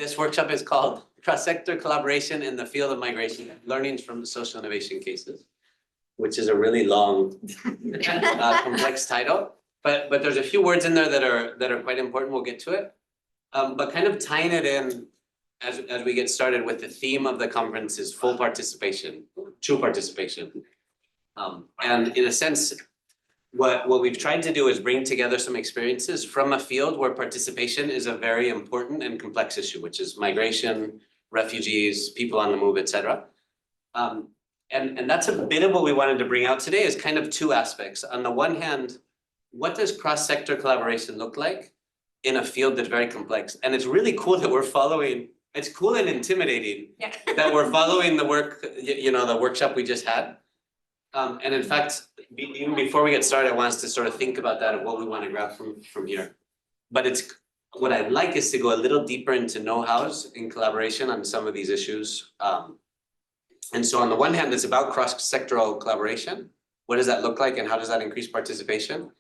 This workshop is called Cross-Sector Collaboration in the Field of Migration, Learnings from Social Innovation Cases, which is a really long, complex title. But there's a few words in there that are quite important. We'll get to it. But kind of tying it in as we get started with the theme of the conference is full participation, true participation. And in a sense, what we've tried to do is bring together some experiences from a field where participation is a very important and complex issue, which is migration, refugees, people on the move, et cetera. And that's a bit of what we wanted to bring out today is kind of two aspects. On the one hand, what does cross-sector collaboration look like in a field that's very complex? And it's really cool that we're following, it's cool and intimidating that we're following the work, the workshop we just had. And in fact, even before we get started, I want us to sort of think about that and what we want to grab from here. But what I'd like is to go a little deeper into know-hows in collaboration on some of these issues. And so on the one hand, it's about cross-sectoral collaboration. What does that look like and how does that increase participation?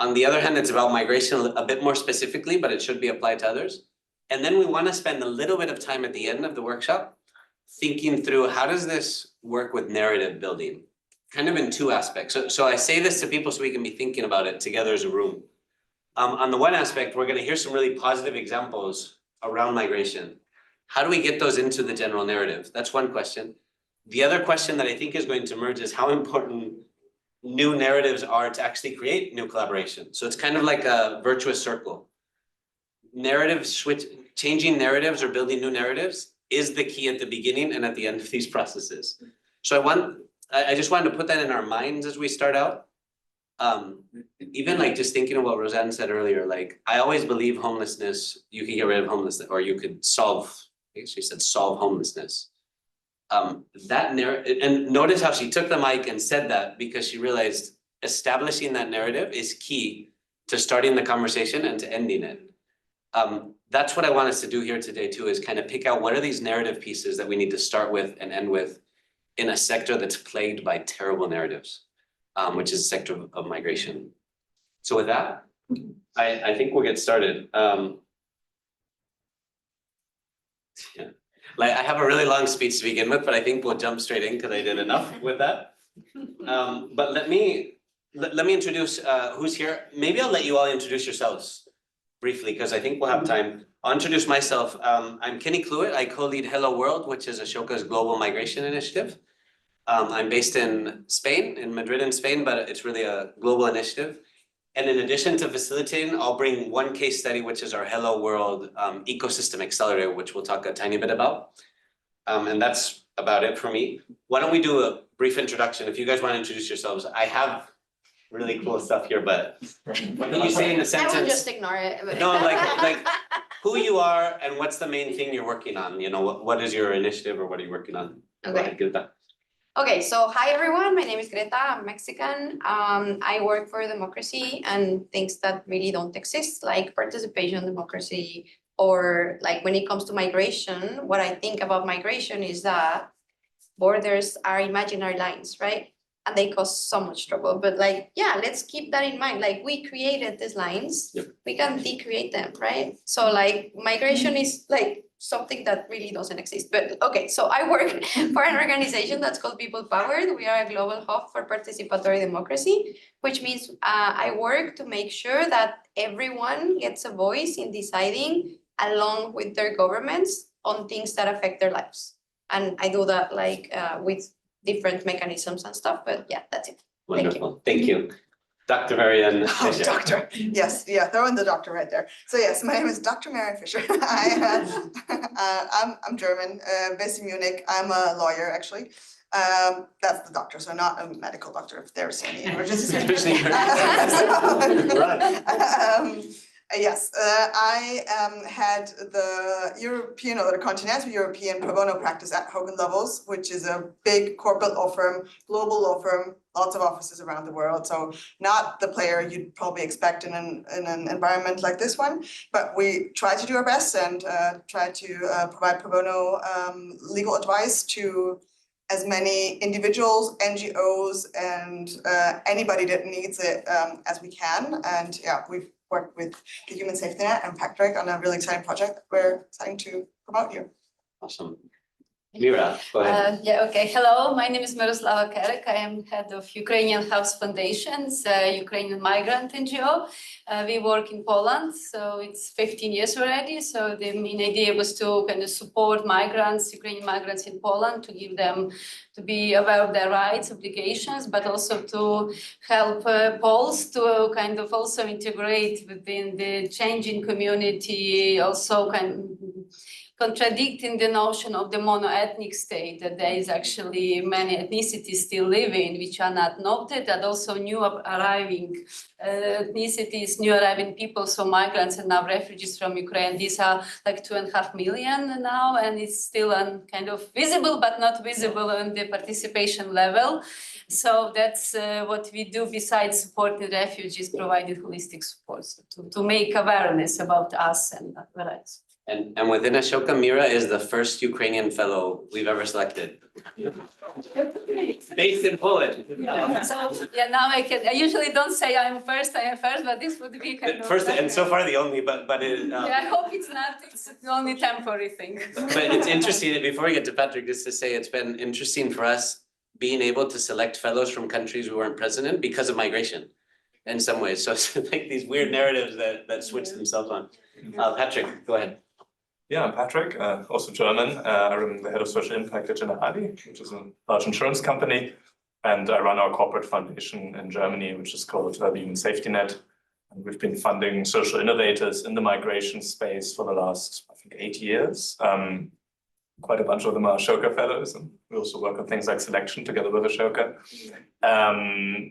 On the other hand, it's about migration a bit more specifically, but it should be applied to others. And then we want to spend a little bit of time at the end of the workshop thinking through how does this work with narrative building? Kind of in two aspects. So I say this to people so we can be thinking about it together as a room. On the one aspect, we're going to hear some really positive examples around migration. How do we get those into the general narrative? That's one question. The other question that I think is going to emerge is how important new narratives are to actually create new collaboration. So it's kind of like a virtuous circle. Changing narratives or building new narratives is the key at the beginning and at the end of these processes. So I just wanted to put that in our minds as we start out. Even like just thinking of what Roseanne said earlier, like I always believe homelessness, you can get rid of homelessness or you could solve, I think she said solve homelessness. That narrative, and notice how she took the mic and said that because she realized establishing that narrative is key to starting the conversation and to ending it. That's what I want us to do here today too, is kind of pick out what are these narrative pieces that we need to start with and end with in a sector that's plagued by terrible narratives, which is the sector of migration. So with that, I think we'll get started. Like I have a really long speech to begin with, but I think we'll jump straight in because I did enough with that. But let me introduce who's here. Maybe I'll let you all introduce yourselves briefly because I think we'll have time. I'll introduce myself. I'm Kenny Cluett. I co-lead Hello World, which is Ashoka's global migration initiative. I'm based in Spain, in Madrid in Spain, but it's really a global initiative. And in addition to facilitating, I'll bring one case study, which is our Hello World ecosystem accelerator, which we'll talk a tiny bit about. And that's about it for me. Why don't we do a brief introduction? If you guys want to introduce yourselves, I have really cool stuff here, but what can you say in a sentence? I will just ignore it. No, like who you are and what's the main thing you're working on? What is your initiative or what are you working on? Okay. Go ahead, Greta. Okay, so hi everyone, my name is Greta, I'm Mexican. I work for democracy and things that really don't exist, like participation democracy, or like when it comes to migration, what I think about migration is that borders are imaginary lines, right? And they cause so much trouble, but like, yeah, let's keep that in mind. Like we created these lines, Yep. We can decreate them, right? So like migration is like something that really doesn't exist. But okay, so I work for an organization that's called People Powered. We are a global hub for participatory democracy, which means I work to make sure that everyone gets a voice in deciding along with their governments on things that affect their lives. And I do that like with different mechanisms and stuff, but yeah, that's it. Wonderful, thank you. Dr. Marianne Fischer. Oh, doctor, yes, yeah, throw in the doctor right there. So yes, my name is Dr. Marianne Fischer. I'm German, based in Munich. I'm a lawyer, actually. That's the doctor, so not a medical doctor, if there's any emergency. Yes, I had the European or the continental European pro bono practice at Hogan Lovells, which is a big corporate law firm, global law firm, lots of offices around the world. So not the player you'd probably expect in an environment like this one, but we try to do our best and try to provide pro bono legal advice to as many individuals, NGOs, and anybody that needs it as we can. And yeah, we've work with the Human Safety Net and Patrick on a really exciting project that we're starting to promote here. Awesome. Mira, go ahead. Hello, my name is Miroslava Kerek. I am head of Ukrainian House Foundations, Ukrainian migrant NGO. We work in Poland, so it's 15 years already. So the main idea was to kind of support migrants, Ukrainian migrants in Poland, to give them, to be aware of their rights, obligations, but also to help Poles to kind of also integrate within the changing community, also contradicting the notion of the mono-ethnic state, that there is actually many ethnicities still living which are not noted, and also new arriving ethnicities, new arriving people, so migrants and now refugees from Ukraine. These are like 2.5 million now, and it's still kind of visible, but not visible on the participation level. So that's what we do besides supporting refugees, providing holistic support to make awareness about us and our rights. And within Ashoka, Mira is the first Ukrainian fellow we've ever selected. Based in Poland. So now I usually don't say I am first, but this would be kind of. First, and so far the only, but it. I hope it's not, it's the only temporary thing. But it's interesting, before we get to Patrick, just to say it's been interesting for us being able to select fellows from countries we weren't present in because of migration in some ways. So it's like these weird narratives that switch themselves on. Patrick, go ahead. Yeah, I'm Patrick, also German. I'm the head of social impact at Generali, which is a large insurance company. And I run our corporate foundation in Germany, which is called the Human Safety Net. And we've been funding social innovators in the migration space for the last, I think, 8 years. Quite a bunch of them are Ashoka fellows, and we also work on things like selection together with Ashoka.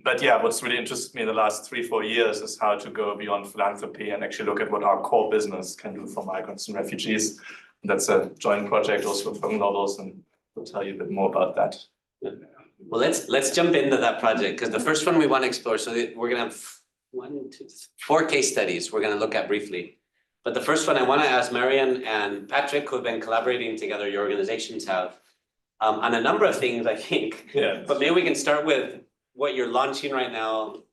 But yeah, what's really interested me in the last 3-4 years is how to go beyond philanthropy and actually look at what our core business can do for migrants and refugees. And that's a joint project also with Lovells, and we'll tell you a bit more about that. Well, let's jump into that project, because the first one we want to explore, so we're going to have 4 case studies we're going to look at briefly. But the first one I want to ask Marian and Patrick, who have been collaborating together, your organizations have, on a number of things, I think. Yeah. But maybe we can start with what you're launching right now,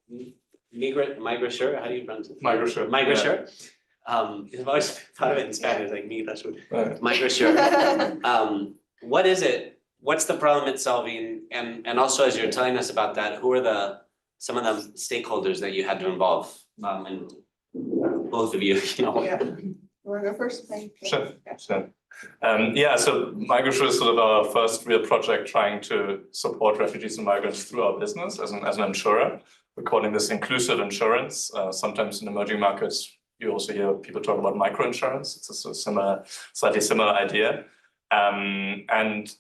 Migrasure, how do you pronounce it? Migrasure. Migrasure. I've always thought of it in Spanish, like Migrasure. Right. Migrasure. What is it? What's the problem it's solving? And also, as you're telling us about that, who are some of the stakeholders that you had to involve? And both of you, Yeah. You want to go first? Sure. So Migrasure is sort of our first real project trying to support refugees and migrants through our business as an insurer. We're calling this inclusive insurance. Sometimes in emerging markets, you also hear people talk about microinsurance. It's a slightly similar idea. And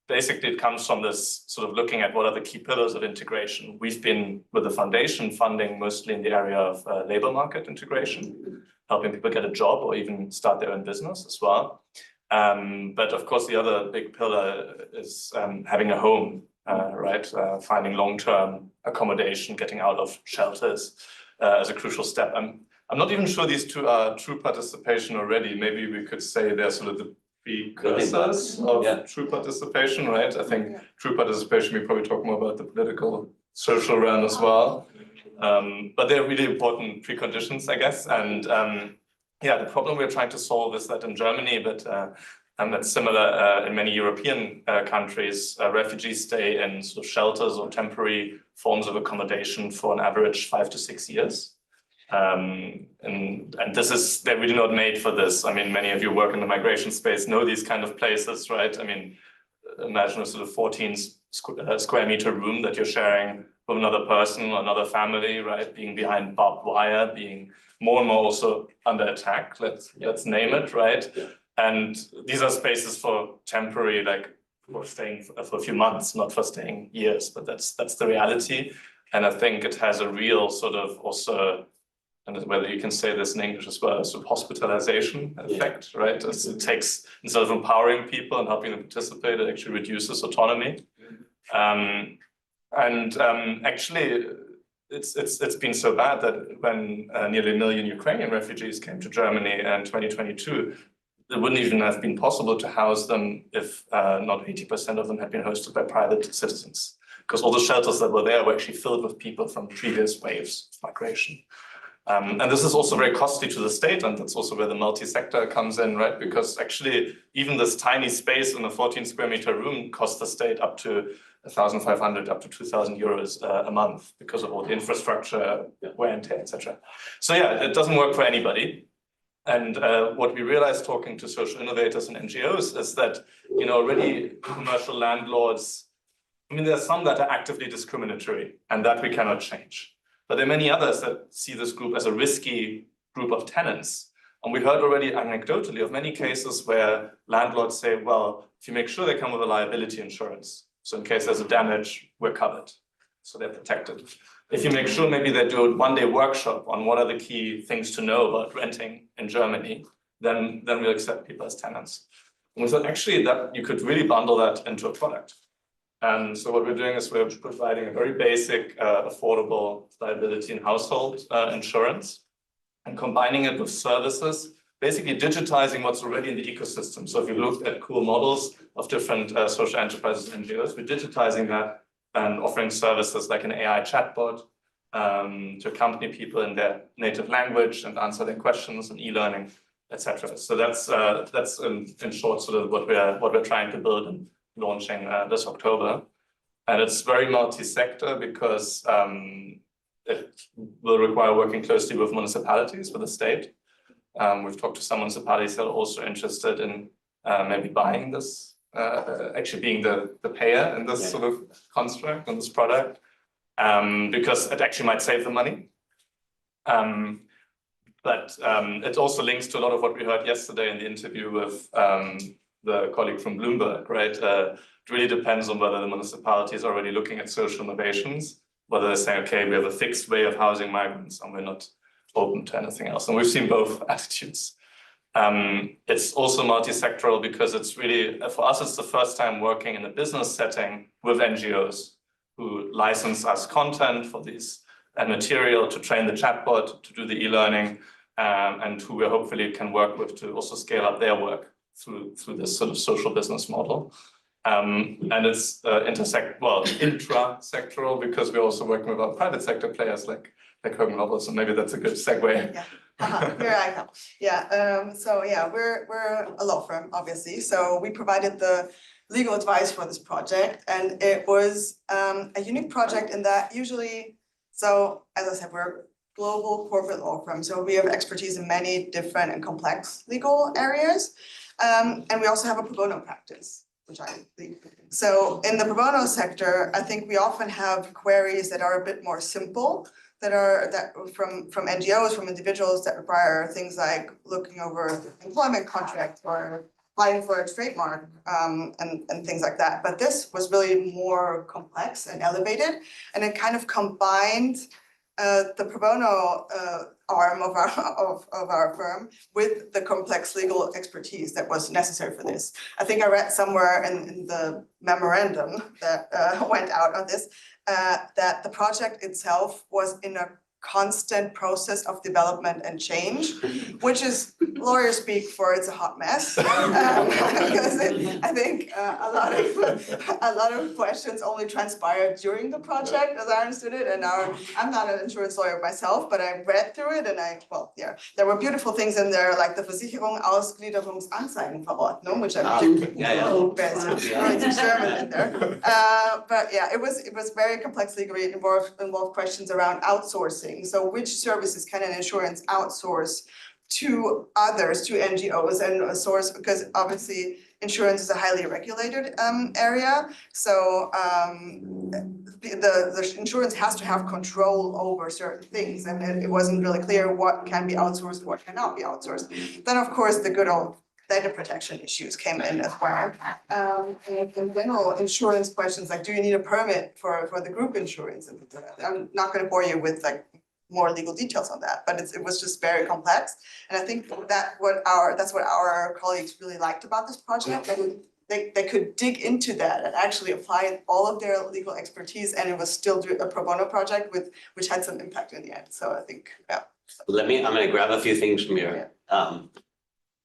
basically, it comes from this sort of looking at what are the key pillars of integration. We've been, with the foundation, funding mostly in the area of labor market integration, helping people get a job or even start their own business as well. But of course, the other big pillar is having a home, right? Finding long-term accommodation, getting out of shelters as a crucial step. I'm not even sure these two are true participation already. Maybe we could say they're sort of the precursors of true participation, right? I think true participation, we probably talk more about the political, social realm as well. But they're really important preconditions, I guess. And the problem we're trying to solve is that in Germany, but that's similar in many European countries, refugees stay in sort of shelters or temporary forms of accommodation for an average 5 to 6 years. And this is, they're really not made for this. I mean, many of you work in the migration space, know these kind of places, right? I mean, imagine a sort of 14 square meter room that you're sharing with another person or another family, right? Being behind barbed wire, being more and more also under attack, let's name it, right? And these are spaces for temporary, like for staying for a few months, not for staying years, but that's the reality. And I think it has a real sort of also, and whether you can say this in English as well, sort of hospitalization effect, right? As it takes, instead of empowering people and helping them participate, it actually reduces autonomy. Actually, it's been so bad that when nearly 1 million Ukrainian refugees came to Germany in 2022, it wouldn't even have been possible to house them if not 80% of them had been hosted by private citizens, because all the shelters that were there were actually filled with people from previous waves of migration. And this is also very costly to the state, and that's also where the multi-sector comes in, right? Because actually, even this tiny space in a 14 square meter room costs the state up to 1,500, up to 2,000 euros a month because of all the infrastructure, wear and tear, etc. So yeah, it doesn't work for anybody. And what we realized talking to social innovators and NGOs is that, you know, already commercial landlords, I mean, there are some that are actively discriminatory, and that we cannot change. But there are many others that see this group as a risky group of tenants. And we heard already anecdotally of many cases where landlords say, well, if you make sure they come with a liability insurance, so in case there's a damage, we're covered. So they're protected. If you make sure maybe they do a one-day workshop on what are the key things to know about renting in Germany, then we'll accept people as tenants. And we thought actually that you could really bundle that into a product. And so what we're doing is we're providing a very basic, affordable liability and household insurance and combining it with services, basically digitizing what's already in the ecosystem. So if you look at cool models of different social enterprises and NGOs, we're digitizing that and offering services like an AI chatbot to accompany people in their native language and answer their questions and e-learning, etc. So that's in short sort of what we're trying to build and launching this October. And it's very multi-sector because it will require working closely with municipalities, with the state. We've talked to some municipalities that are also interested in maybe buying this, actually being the payer in this sort of construct, in this product, because it actually might save them money. But it also links to a lot of what we heard yesterday in the interview with the colleague from Bloomberg, right? It really depends on whether the municipality is already looking at social innovations, whether they're saying, okay, we have a fixed way of housing migrants and we're not open to anything else. And we've seen both attitudes. It's also multi-sectoral because it's really, for us, it's the first time working in a business setting with NGOs who license us content for these and material to train the chatbot, to do the e-learning, and who we hopefully can work with to also scale up their work through this sort of social business model. And it's intra-sectoral because we're also working with our private sector players like Hogan Lovells, so maybe that's a good segue. Yeah. Here I come. Yeah. So yeah, we're a law firm, obviously. So we provided the legal advice for this project, and it was a unique project in that usually, so as I said, we're a global corporate law firm, so we have expertise in many different and complex legal areas, and we also have a pro bono practice, which I lead. So in the pro bono sector, I think we often have queries that are a bit more simple, that from NGOs, from individuals that require things like looking over employment contracts or applying for a trademark and things like that. But this was really more complex and elevated, and it kind of combined the pro bono arm of our firm with the complex legal expertise that was necessary for this. I think I read somewhere in the memorandum that went out on this that the project itself was in a constant process of development and change, which is lawyer speak for it's a hot mess. Because I think a lot of questions only transpired during the project, as I understood it. And now I'm not an insurance lawyer myself, but I read through it, and there were beautiful things in there, like the Versicherung Ausgliederungsanzeigenverordnung, which I German in there. But yeah, it was very complex legally. It involved questions around outsourcing. So which services can an insurance outsource to others, to NGOs, and a source, because obviously insurance is a highly regulated area. So the insurance has to have control over certain things, and it wasn't really clear what can be outsourced, what cannot be outsourced. Then of course the good old data protection issues came in as well. And in general, insurance questions like, do you need a permit for the group insurance? And I'm not going to bore you with like more legal details on that, but it was just very complex. And I think that's what our colleagues really liked about this project. They could dig into that and actually apply all of their legal expertise, and it was still a pro bono project which had some impact in the end. So I think, yeah. I'm going to grab a few things from here.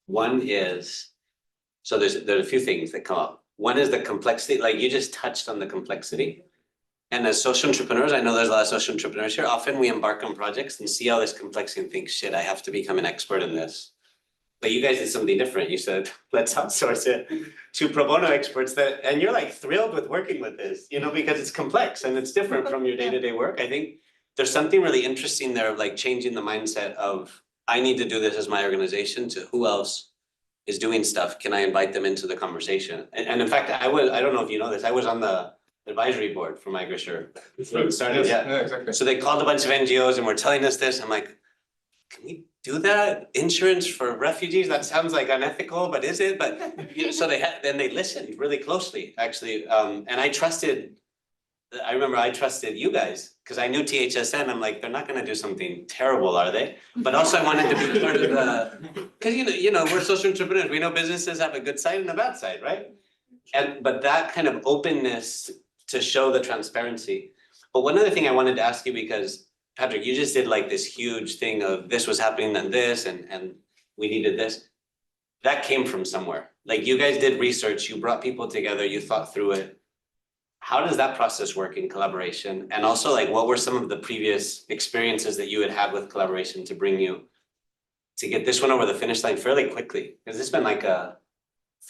One is, so there's a few things that come up. One is the complexity, like you just touched on the complexity. And as social entrepreneurs, I know there's a lot of social entrepreneurs here, often we embark on projects and see all this complexity and think, shit, I have to become an expert in this. But you guys did something different. You said, let's outsource it to pro bono experts and you're like thrilled with working with this, because it's complex and it's different from your day-to-day work. I think there's something really interesting there of like changing the mindset of, I need to do this as my organization to who else is doing stuff. Can I invite them into the conversation? And in fact, I don't know if you know this, I was on the advisory board for MigraSure. Yeah, exactly. So they called a bunch of NGOs and were telling us this. I'm like, can we do that? Insurance for refugees? That sounds like unethical, but is it? But so they listened really closely, actually. And I remember I trusted you guys because I knew THSN. I'm like, they're not going to do something terrible, are they? But also I wanted to be part of the, because we're social entrepreneurs. We know businesses have a good side and a bad side, right? But that kind of openness to show the transparency. But one other thing I wanted to ask you, because Patrick, you just did like this huge thing of this was happening and this, and we needed this. That came from somewhere. Like you guys did research, you brought people together, you thought through it. How does that process work in collaboration? And also like, what were some of the previous experiences that you had with collaboration to bring you to get this one over the finish line fairly quickly? Has this been like a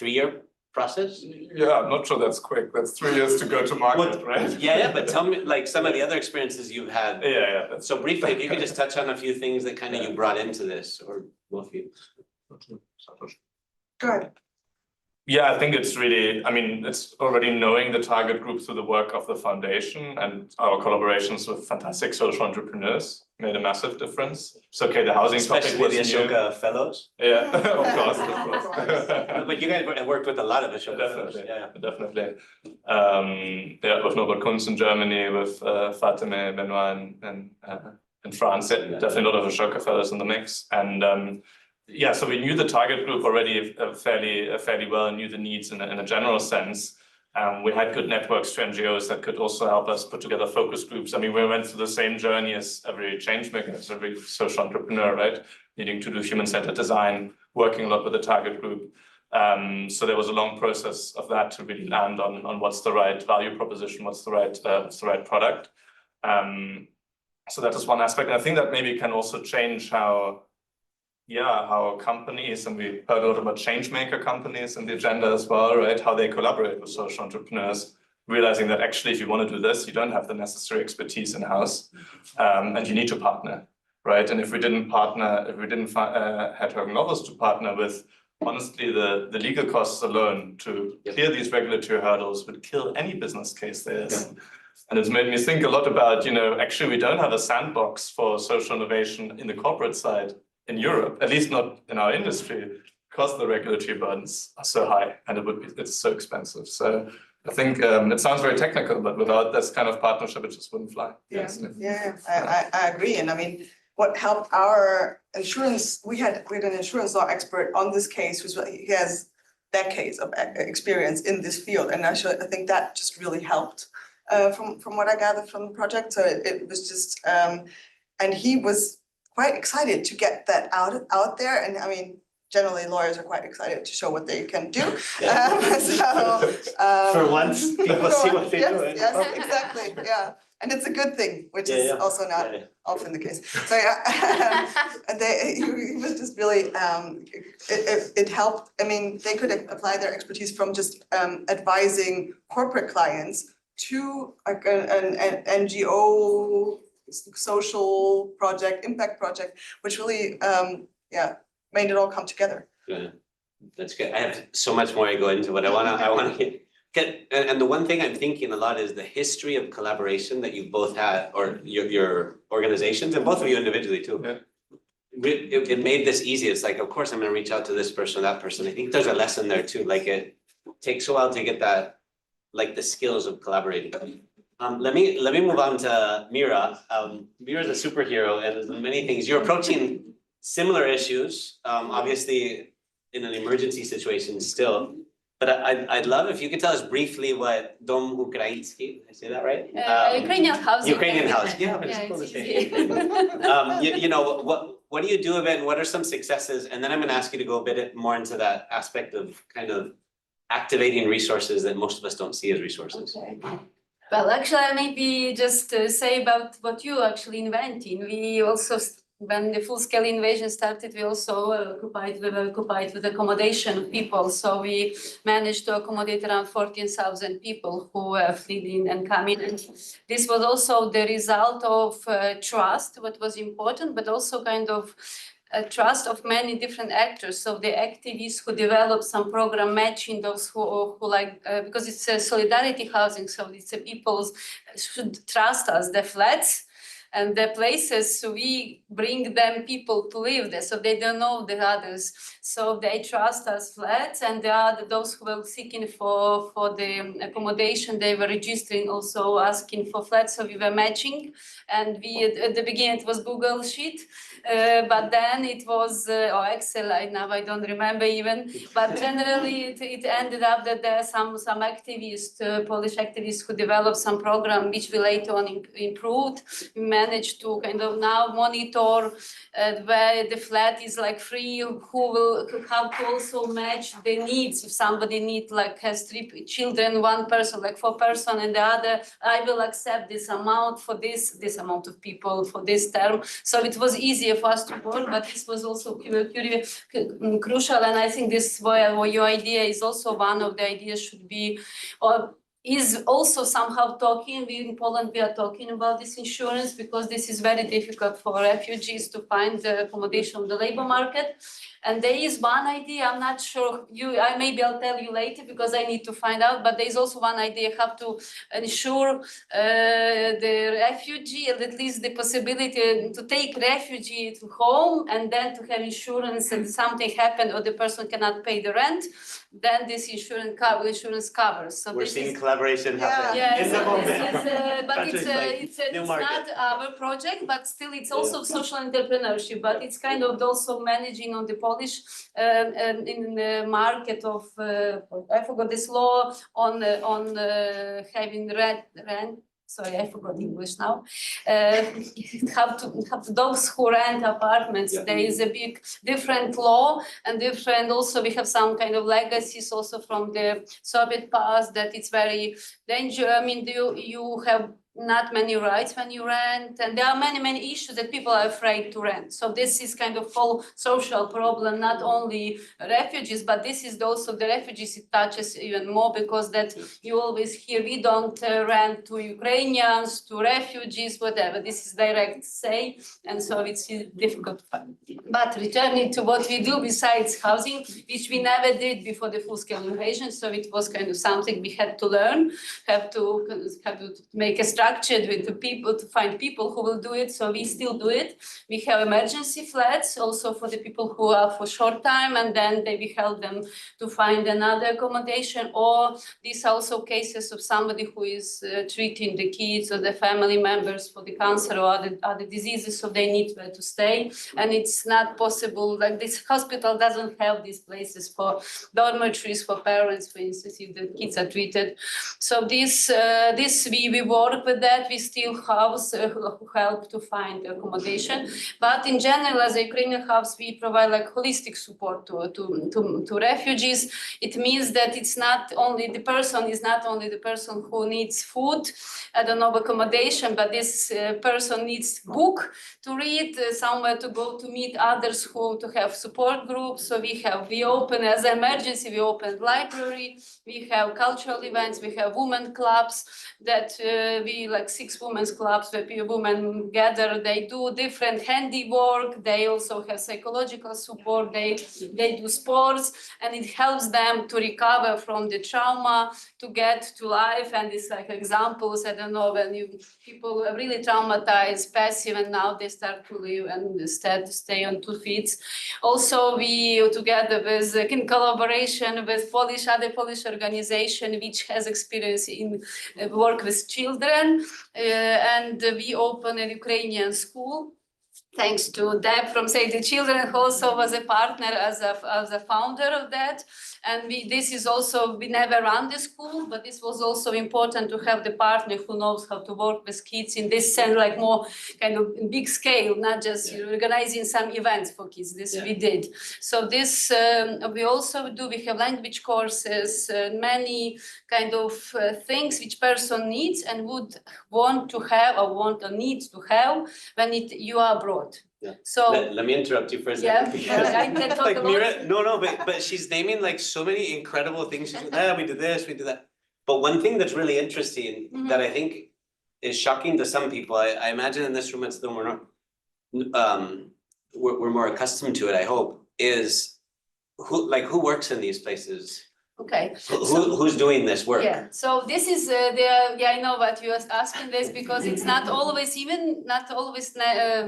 3-year process? Yeah, I'm not sure that's quick. That's 3 years to go to market, right? Yeah, but tell me like some of the other experiences you've had. Yeah. So briefly, if you could just touch on a few things that kind of you brought into this, or both of you. Go ahead. Yeah, I think it's really, it's already knowing the target group through the work of the foundation and our collaborations with fantastic social entrepreneurs made a massive difference. So, okay, the housing topic was Especially the new. Ashoka fellows. Yeah, of course. But you guys worked with a lot of Ashoka fellows. Definitely. With Norbert Kunz in Germany, with Fatime Benoit in France. Definitely a lot of Ashoka fellows in the mix. And so we knew the target group already fairly well and knew the needs in a general sense. We had good networks to NGOs that could also help us put together focus groups. We went through the same journey as every change maker, as every social entrepreneur, right? Needing to do human-centered design, working a lot with the target group. So there was a long process of that to really land on what's the right value proposition, what's the right product. So that is one aspect. And I think that maybe can also change how companies, and we heard a lot about change maker companies in the agenda as well, right? How they collaborate with social entrepreneurs, realizing that actually, if you want to do this, you don't have the necessary expertise in-house, and you need to partner, right? And if we didn't had Hogan Lovells to partner with, honestly, the legal costs alone to clear these regulatory hurdles would kill any business case there is. Yeah. And it's made me think a lot about, actually, we don't have a sandbox for social innovation in the corporate side in Europe, at least not in our industry, because the regulatory burdens are so high and it's so expensive. So I think it sounds very technical, but without this kind of partnership, it just wouldn't fly. Yeah, I agree. And what helped our insurance, we had an insurance law expert on this case he has decades of experience in this field. And actually, I think that just really helped from what I gathered from the project. So it was just, and he was quite excited to get that out there. And generally lawyers are quite excited to show what they can do. For once, people see what they do. Yes, exactly, yeah. And it's a good thing, which is also not often the case. So and he was just really, it helped. They could apply their expertise from just advising corporate clients to like an NGO social project, impact project, which really, made it all come together. Yeah, that's good. I have so much more to go into, but I want to get, and the one thing I'm thinking a lot is the history of collaboration that you both had, or your organizations, and both of you individually too. Yeah. It made this easy. It's like, of course, I'm going to reach out to this person or that person. I think there's a lesson there too. Like it takes a while to get that, like the skills of collaborating. Let me move on to Mira. Mira's a superhero, and there's many things. You're approaching similar issues, obviously in an emergency situation still. But I'd love if you could tell us briefly what Dom Ukrainski, did I say that right? Ukrainian housing. Ukrainian housing. Yeah, but it's cool to say. What do you do of it, and what are some successes? And then I'm going to ask you to go a bit more into that aspect of kind of activating resources that most of us don't see as resources. Okay. Well, actually, I maybe just say about what you actually inventing. We also, when the full-scale invasion started, we also occupied with accommodation of people. So we managed to accommodate around 14,000 people who fled in and come in. And this was also the result of trust, what was important, but also kind of trust of many different actors. So the activists who developed some program matching those who like, because it's a solidarity housing, so it's a people should trust us, the flats and the places, so we bring them people to live there, so they don't know the others. So they trust us flats, and those who were seeking for the accommodation, they were registering, also asking for flats, so we were matching. And we, at the beginning, it was Google Sheet, but then it was, or Excel, now I don't remember even, but generally it ended up that there are some activists, Polish activists who developed some program which we later on improved. We managed to kind of now monitor where the flat is like free, who will have to also match the needs. If somebody has 3 children, one person, like 4 person, and the other, I will accept this amount for this amount of people for this term. So it was easier for us to work, but this was also crucial. And I think this your idea is also one of the ideas should be, or is also somehow talking. We in Poland, we are talking about this insurance because this is very difficult for refugees to find the accommodation on the labor market. And there is one idea, I'm not sure, maybe I'll tell you later because I need to find out, but there is also one idea how to ensure the refugee, at least the possibility to take refugee to home and then to have insurance, and something happened or the person cannot pay the rent, then this insurance covers. So We're seeing collaboration Yeah. happen yeah, in the so moment. but Countries like it's market. not our project, but still it's also social entrepreneurship, but it's kind of also managing on the Polish in the market of I forgot this law on having rent. Sorry, I forgot English now. Have to those who rent apartments. Yeah. There is a big different law and different. Also, we have some kind of legacies also from the Soviet past that it's very dangerous. I mean, you have not many rights when you rent, and there are many issues that people are afraid to rent. So this is kind of whole social problem, not only refugees, but this is also the refugees, it touches even more, because that you always hear we don't rent to Ukrainians, to refugees, whatever. This is direct say, and so it's difficult to find. But returning to what we do besides housing, which we never did before the full-scale invasion, so it was kind of something we had to learn, have to make a structured with the people, to find people who will do it. So we still do it. We have emergency flats also for the people who are for short time, and then we help them to find another accommodation. Or these are also cases of somebody who is treating the kids or the family members for the cancer or other diseases, so they need where to stay. And it's not possible, like this hospital doesn't have these places for dormitories for parents, for instance, if the kids are treated. So this we work with that. We still house help to find accommodation, but in general, as a Ukrainian house, we provide like holistic support to refugees. It means that it's not only the person who needs food, I don't know, accommodation, but this person needs book to read, somewhere to go to meet others, who to have support groups. So we open as an emergency, we open library, we have cultural events, we have women clubs that we like 6 women's clubs where women gather, they do different handiwork, they also have psychological support, they do sports, and it helps them to recover from the trauma, to get to life. And it's like examples, I don't know, when people are really traumatized, passive, and now they start to live and instead stay on 2 feet. Also, we together with, in collaboration with other Polish organization, which has experience in work with children, and we open a Ukrainian school thanks to Deb from Save the Children, who also was a partner as a founder of that. And this is also, we never run the school, but this was also important to have the partner who knows how to work with kids in this sense, like more kind of big scale, not just organizing some events for kids. This we did. So this we also do. We have language courses, many kind of things which person needs and would want to have or needs to have when you are abroad. Yeah. So Let me interrupt you for a yeah, second. because, I can talk like about Mira, no, but she's naming like so many incredible things. She's like, we do this, we do that. But one thing that's really interesting that I think is shocking to some people, I imagine in this room it's still we're more accustomed to it, I hope, is who works in these places? Okay. Who's doing this work? Yeah, so this is I know what you are asking this because it's not always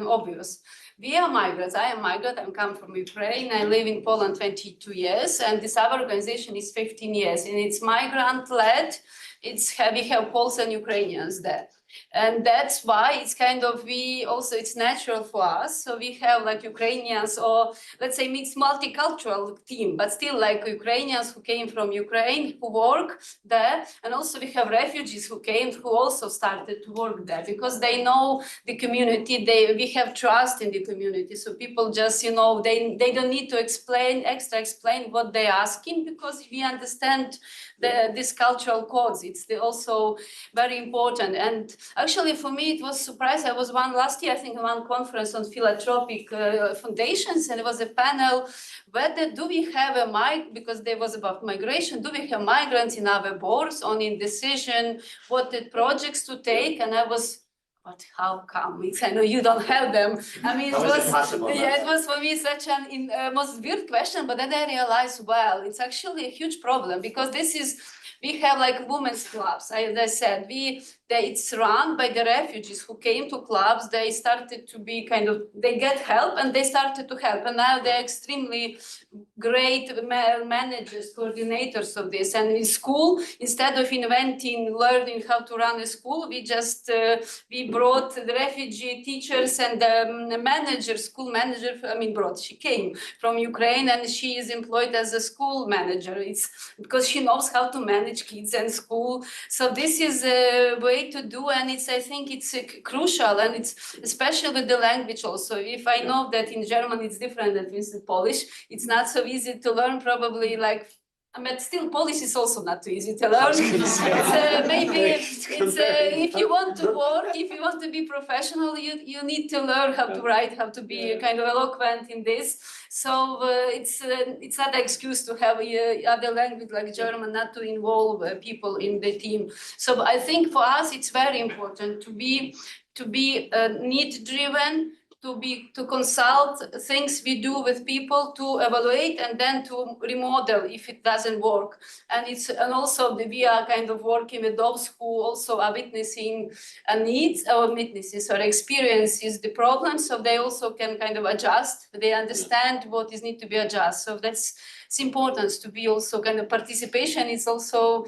obvious. We are migrants. I am migrant. I come from Ukraine. I live in Poland 22 years, and this our organization is 15 years, and it's migrant led. We have Poles and Ukrainians there. And that's why it's kind of, it's natural for us. So we have like Ukrainians or let's say mixed multicultural team, but still like Ukrainians who came from Ukraine, who work there. And also we have refugees who came, who also started to work there because they know the community, we have trust in the community. So people just, they don't need to explain what they're asking because we understand these cultural codes. It's also very important. And actually, for me, it was surprising. I was last year, I think, one conference on philanthropic foundations, and it was a panel. Whether do we have because there was about migration, do we have migrants in our boards on in decision what the projects to take? And I was, but how come? I know you don't have them. I mean, it was for me such an most weird question, but then I realized, well, it's actually a huge problem because we have like women's clubs. As I said, it's run by the refugees who came to clubs. They started to be they get help and they started to help. And now they're extremely great managers, coordinators of this. And in school, instead of learning how to run a school, we brought the refugee teachers and the school manager, she came from Ukraine and she is employed as a school manager. It's because she knows how to manage kids and school. So this is a way to do, and I think it's crucial, and it's especially with the language also. If I know that in German it's different than in Polish, it's not so easy to learn probably but still Polish is also not too easy to learn. If you want to work, if you want to be professional, you need to learn how to write, how to be kind of eloquent in this. So it's not an excuse to have other language like German, not to involve people in the team. So I think for us it's very important to be need-driven, to consult things we do with people, to evaluate and then to remodel if it doesn't work. And also we are kind of working with those who also are witnessing needs or witnesses or experiences the problem, so they also can kind of adjust. They understand what is need to be adjusted. So it's important to be also kind of participation. It's also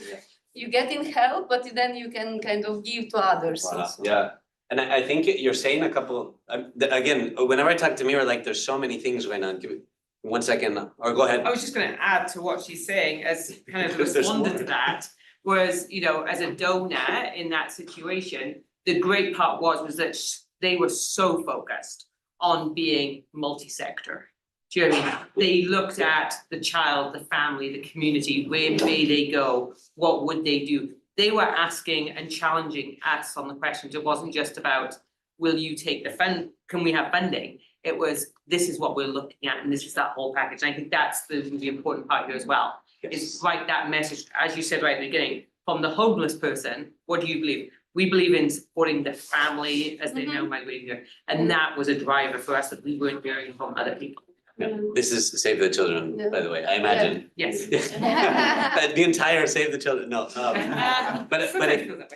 you getting help, but then you can kind of give to others. Wow. Also. Yeah. And I think you're saying a couple, again, whenever I talk to Mira, there's so many things going on. Give me 1 second, or go ahead. I was just going to add to what she's saying as kind of responded to that, was, as a donor in that situation, the great part was that they were so focused on being multi-sector. Do you know what I mean? They looked at the child, the family, the community, where may they go, what would they do? They were asking and challenging us on the questions. It wasn't just about, will you take the fund, can we have funding? It was, this is what we're looking at, and this is that whole package. And I think that's the important part here as well. Is like that message, as you said right at the beginning, from the homeless person, what do you believe? We believe in supporting the family as they now migrate here. And that was a driver for us that we weren't hearing from other people. Yeah. This is Save the Children, by the way, I imagine. Yes. The entire Save the Children, no. But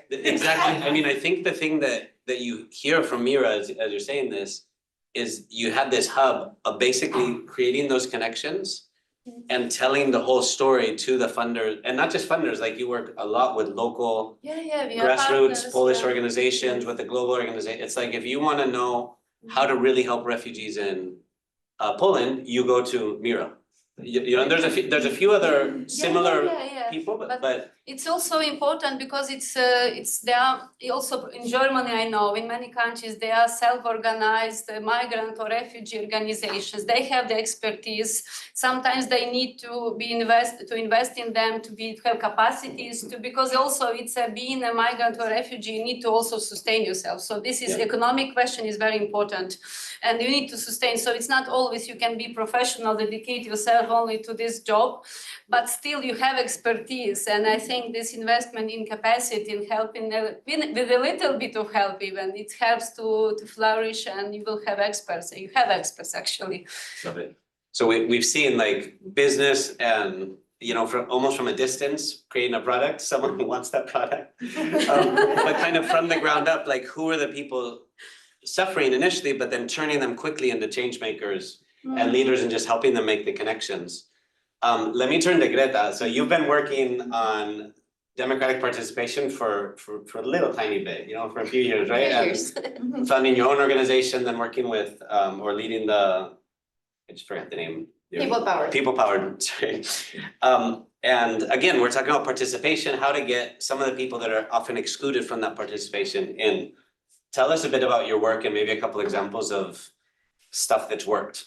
exactly, I think the thing that you hear from Mira as you're saying this is you had this hub of basically creating those connections and telling the whole story to the funders, and not just funders, like you work a lot with local we are grassroots partners, Polish organizations, with the global organization. It's like, if you want to know how to really help refugees in Poland, you go to Mira. You know, there's a few other similar people, but it's also important because it's there are also in Germany, I know in many countries there are self-organized migrant or refugee organizations. They have the expertise. Sometimes they need to invest in them to have capacities to, because also it's being a migrant or refugee, you need to also sustain yourself. So this is economic question is very important, and you need to sustain. So it's not always you can be professional, dedicate yourself only to this job, but still you have expertise. And I think this investment in capacity in helping with a little bit of help even, it helps to flourish, and you will have experts. You have experts actually. love it. So we've seen like business and, you know, almost from a distance, creating a product, someone who wants that product. But kind of from the ground up, like who are the people suffering initially, but then turning them quickly into change makers and leaders and just helping them make the connections. Let me turn to Greta. So you've been working on democratic participation for a little tiny bit, you know, for a few years, right? And founding your own organization, then working with or leading I just forgot the name. People powered. People powered, sorry. And again, we're talking about participation, how to get some of the people that are often excluded from that participation in. Tell us a bit about your work and maybe a couple examples of stuff that's worked.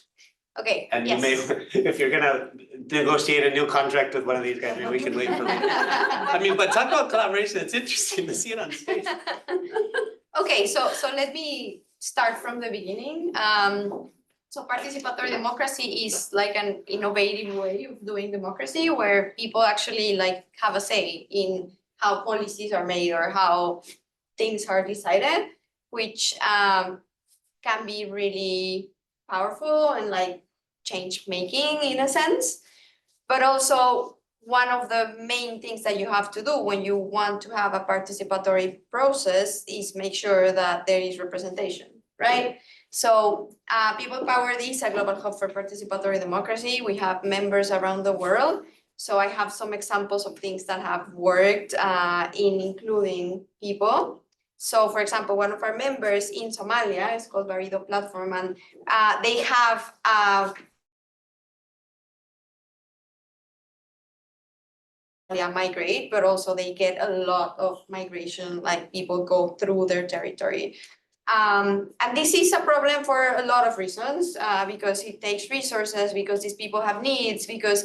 Okay, And you may, if you're gonna negotiate a new contract with one of these guys, maybe we can wait for later. I mean, but talk about collaboration, it's interesting to see it on stage. Okay, so let me start from the beginning. So participatory democracy is like an innovative way of doing democracy where people actually like have a say in how policies are made or how things are decided, which can be really powerful and like change making in a sense. But also one of the main things that you have to do when you want to have a participatory process is make sure that there is representation, right? So People Powered is a global hub for participatory democracy. We have members around the world. So I have some examples of things that have worked in including people. So for example, one of our members in Somalia is called Barido Platform, and they have migrate, but also they get a lot of migration, like people go through their territory. And this is a problem for a lot of reasons, because it takes resources, because these people have needs, because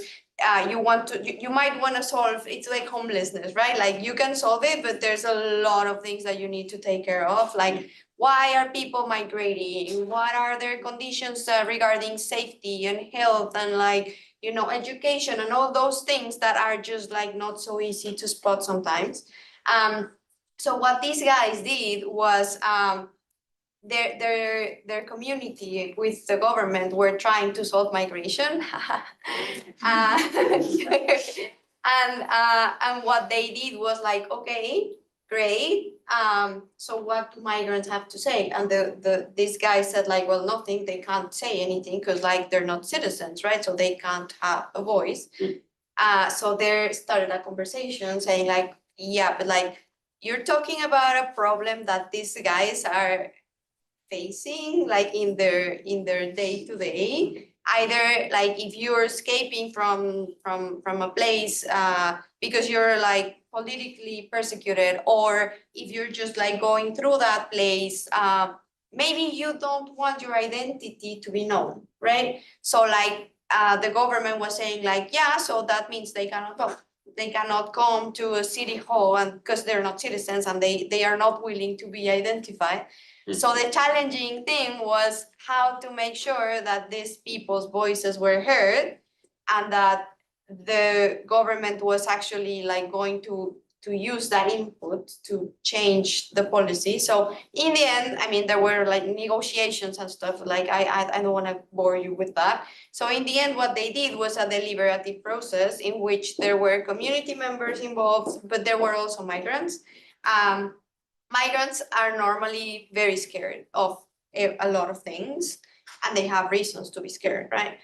you might want to solve, it's like homelessness, right? Like you can solve it, but there's a lot of things that you need to take care of. Like, why are people migrating? What are their conditions regarding safety and health and like, you know, education and all those things that are just like not so easy to spot sometimes. So what these guys did was their community with the government were trying to solve migration. And what they did was like, okay, great. So what do migrants have to say? And this guy said like, well, nothing, they can't say anything because like they're not citizens, right? So they can't have a voice. So they started a conversation saying like, yeah, but like you're talking about a problem that these guys are facing like in their day-to-day, either like if you're escaping from a place because you're like politically persecuted, or if you're just like going through that place, maybe you don't want your identity to be known, right? So like the government was saying like, yeah, so that means they cannot vote. They cannot come to a city hall and because they're not citizens and they are not willing to be identified. So the challenging thing was how to make sure that these people's voices were heard and that the government was actually like going to use that input to change the policy. So in the end, I mean, there were like negotiations and stuff, like I don't want to bore you with that. So in the end, what they did was a deliberative process in which there were community members involved, but there were also migrants. Migrants are normally very scared of a lot of things, and they have reasons to be scared, right?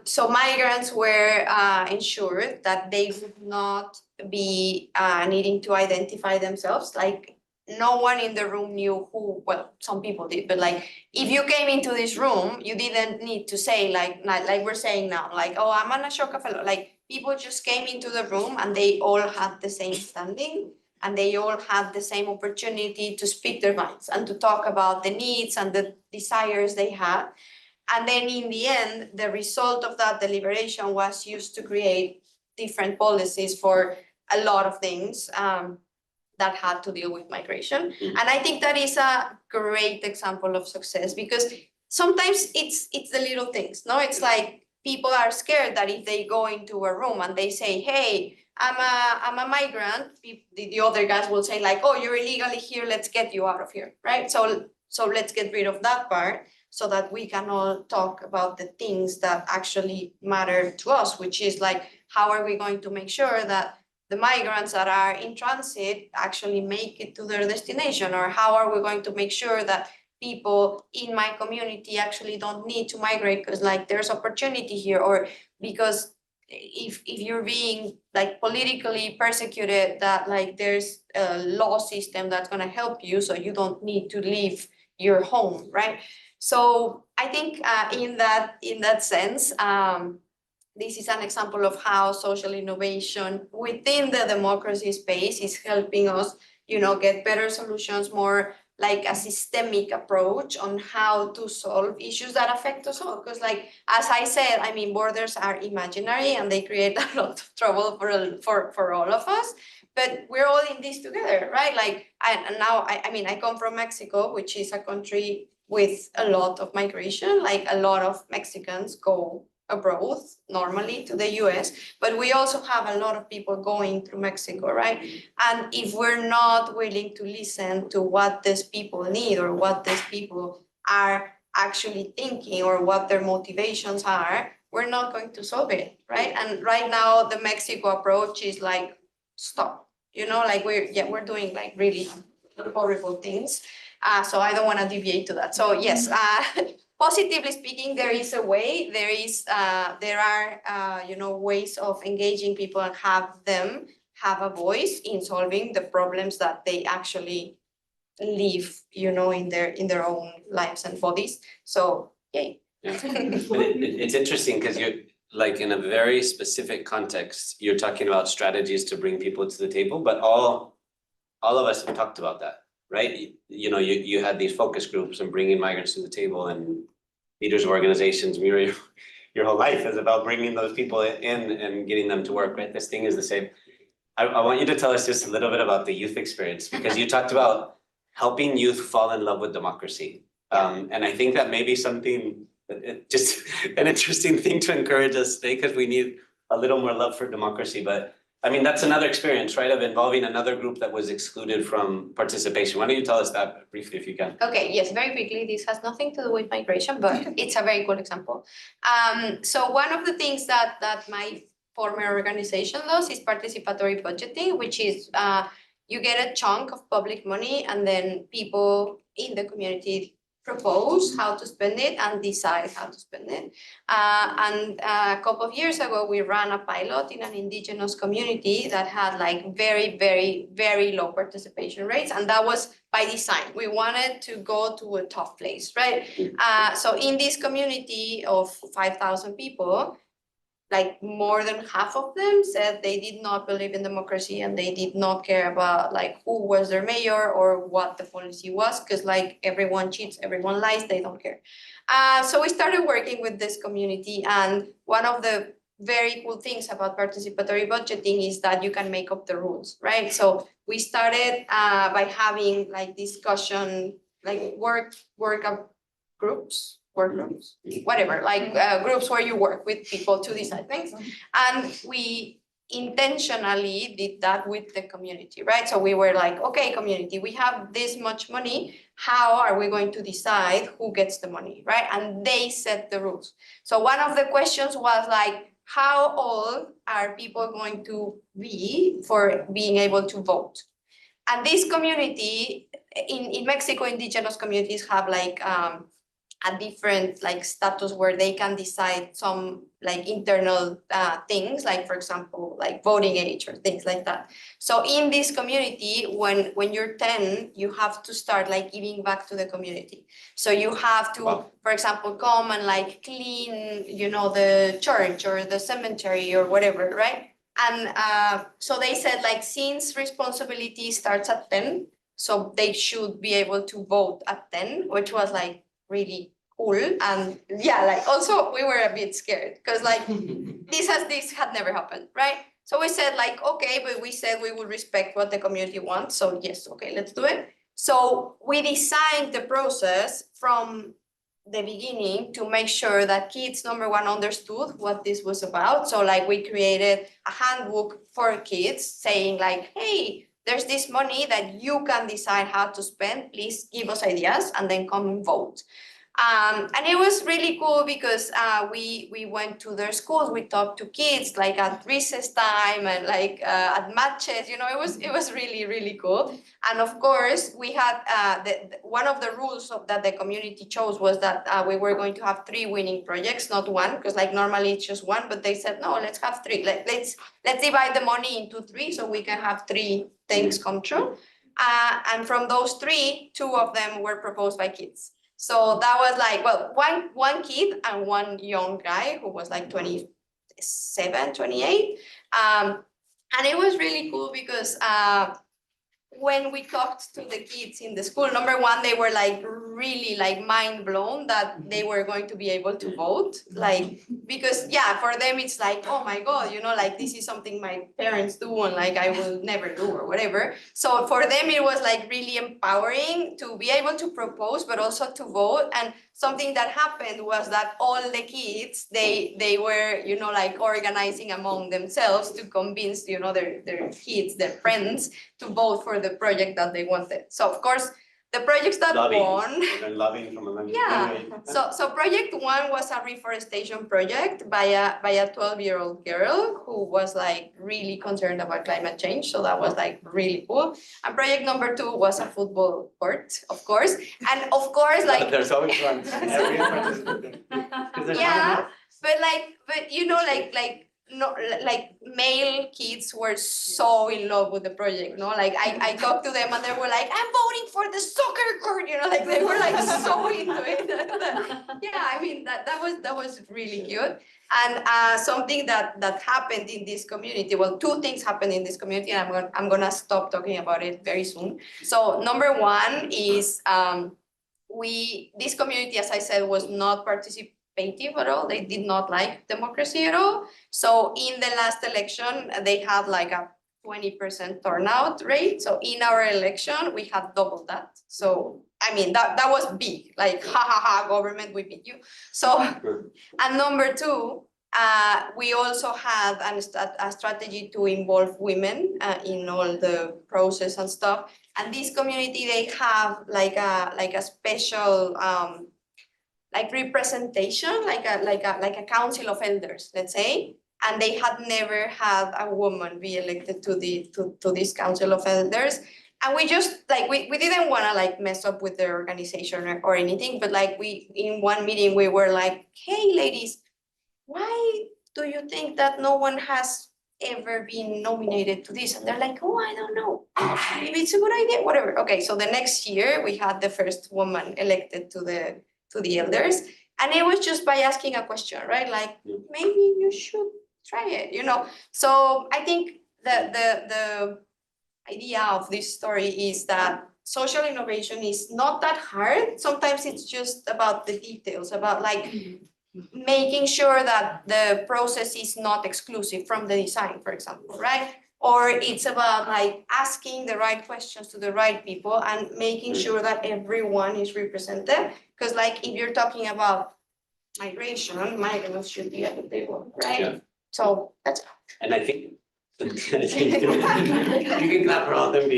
So migrants were ensured that they would not be needing to identify themselves. Like no one in the room knew who, well, some people did, but like, if you came into this room, you didn't need to say like we're saying now, like, oh, I'm an Ashoka fellow, like, people just came into the room and they all had the same standing, and they all had the same opportunity to speak their minds and to talk about the needs and the desires they had. And then in the end, the result of that deliberation was used to create different policies for a lot of things that had to deal with migration. Mm. And I think that is a great example of success, because sometimes it's the little things, no? It's like people are scared that if they go into a room and they say, hey, I'm a migrant, the other guys will say like, oh, you're illegally here, let's get you out of here, right? So let's get rid of that part so that we can all talk about the things that actually matter to us, which is like, how are we going to make sure that the migrants that are in transit actually make it to their destination? Or how are we going to make sure that people in my community actually don't need to migrate because like there's opportunity here? Or because if you're being like politically persecuted, that like there's a law system that's going to help you so you don't need to leave your home, right? So I think in that sense, this is an example of how social innovation within the democracy space is helping us, get better solutions, more like a systemic approach on how to solve issues that affect us all. Because like, as I said, I mean, borders are imaginary and they create a lot of trouble for all of us, but we're all in this together, right? Like, and now, I mean, I come from Mexico, which is a country with a lot of migration. Like a lot of Mexicans go abroad normally to the US, but we also have a lot of people going through Mexico, right? And if we're not willing to listen to what these people need or what these people are actually thinking or what their motivations are, we're not going to solve it, right? And right now the Mexico approach is like, stop, like we're doing like really horrible things. So I don't want to deviate to that. So yes, positively speaking, there is a way, there are ways of engaging people and have them have a voice in solving the problems that they actually live, in their own lives and bodies. So yay. Yeah. It's interesting because you're like in a very specific context, you're talking about strategies to bring people to the table, but all of us have talked about that, right? You had these focus groups and bringing migrants to the table, and leaders of organizations, your whole life is about bringing those people in and getting them to work, right? This thing is the same. I want you to tell us just a little bit about the youth experience, because you talked about helping youth fall in love with democracy. And I think that may be something, just an interesting thing to encourage us today, because we need a little more love for democracy. But I mean, that's another experience, right, of involving another group that was excluded from participation. Why don't you tell us that briefly, if you can? Okay, yes, very quickly. This has nothing to do with migration, but it's a very good example. So one of the things that my former organization does is participatory budgeting, which is you get a chunk of public money and then people in the community propose how to spend it and decide how to spend it. And a couple of years ago, we ran a pilot in an indigenous community that had like very, very, very low participation rates. And that was by design. We wanted to go to a tough place, right? So in this community of 5,000 people, like more than half of them said they did not believe in democracy and they did not care about like who was their mayor or what the policy was, because like everyone cheats, everyone lies, they don't care. So we started working with this community, and one of the very cool things about participatory budgeting is that you can make up the rules, right? So we started by having like discussion, like work groups, whatever, like groups where you work with people to decide things. And we intentionally did that with the community, right? So we were like, okay, community, we have this much money. How are we going to decide who gets the money, right? And they set the rules. So one of the questions was like, how old are people going to be for being able to vote? And this community, in Mexico, indigenous communities have like a different like status where they can decide some like internal things, like for example, like voting age or things like that. So in this community, when you're 10, you have to start like giving back to the community. So you have to, Wow. for example, come and like clean, you know, the church or the cemetery or whatever, right? And so they said like, since responsibility starts at 10, so they should be able to vote at 10, which was like really cool. And yeah, like also we were a bit scared because like this had never happened, right? So we said like, okay, but we said we would respect what the community wants. So yes, okay, let's do it. So we designed the process from the beginning to make sure that kids, number one, understood what this was about. So like we created a handbook for kids saying like, hey, there's this money that you can decide how to spend. Please give us ideas and then come and vote. And it was really cool because we went to their schools, we talked to kids like at recess time and like at matches, you know, it was really, really cool. And of course, we had one of the rules that the community chose was that we were going to have 3 winning projects, not 1, because like normally it's just 1, but they said, no, let's have 3. Let's divide the money into 3 so we can have 3 things come true. And from those 3, 2 of them were proposed by kids. So that was like, well, one kid and one young guy who was like 27, 28. And it was really cool because when we talked to the kids in the school, number one, they were like really like mind blown that they were going to be able to vote. Like, because yeah, for them it's like, oh my God, you know, like this is something my parents do and like I will never do or whatever. So for them, it was like really empowering to be able to propose, but also to vote. And something that happened was that all the kids, they were, you know, like organizing among themselves to convince, you know, their kids, their friends to vote for the project that they wanted. So of course, the projects that won. Loving from a Yeah. So project 1 was a reforestation project by a 12-year-old girl who was like really concerned about climate change. So that was like really cool. And project number 2 was a football court, of course. And of course, like There's always one. Every participant. 'Cause there's not yeah, enough. but you know, like no, like male kids were so in love with the project, no? Like I talked to them and they were like, I'm voting for the soccer court, you know, like they were like so into it. Yeah, I mean that was really cute. And something that happened in this community, well, 2 things happened in this community, and I'm gonna stop talking about it very soon. So number 1 is this community, as I said, was not participative at all. They did not like democracy at all. So in the last election, they had like a 20% turnout rate. So in our election, we had double that. So I mean, that was big, like, ha ha ha, government, we beat you. So, and number 2, we also had a strategy to involve women in all the process and stuff. And this community, they have like a special like representation, like a council of elders, let's say, and they had never had a woman be elected to this council of elders. And we just like we didn't want to like mess up with the organization or anything, but like we in one meeting we were like, hey ladies, why do you think that no one has ever been nominated to this? And they're like, oh, I don't know, maybe it's a good idea, whatever. Okay, so the next year we had the first woman elected to the elders, and it was just by asking a question, right? Like, maybe you should try it, you know? So I think the idea of this story is that social innovation is not that hard. Sometimes it's just about the details, about like making sure that the process is not exclusive from the design, for example, right? Or it's about like asking the right questions to the right people and making sure that everyone is represented. Because like if you're talking about migration, migrants should be at the table, right? Yeah. So that's. And I think you can clap for all of them,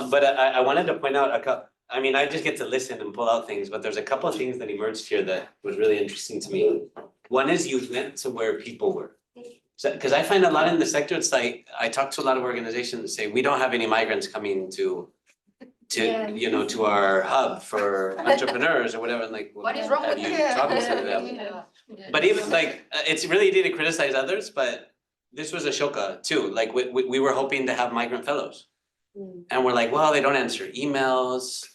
but I wanted to point out a couple. I mean, I just get to listen and pull out things, but there's a couple of things that emerged here that was really interesting to me. One is you went to where people were. So, because I find a lot in the sector, it's like, I talk to a lot of organizations that say, we don't have any migrants coming to to, Yeah. you know, to our hub for entrepreneurs or whatever, and like. What is wrong have with you that? talked to them? But even like, it's really easy to criticize others, but this was Ashoka too, like we were hoping to have migrant fellows. And we're like, well, they don't answer emails,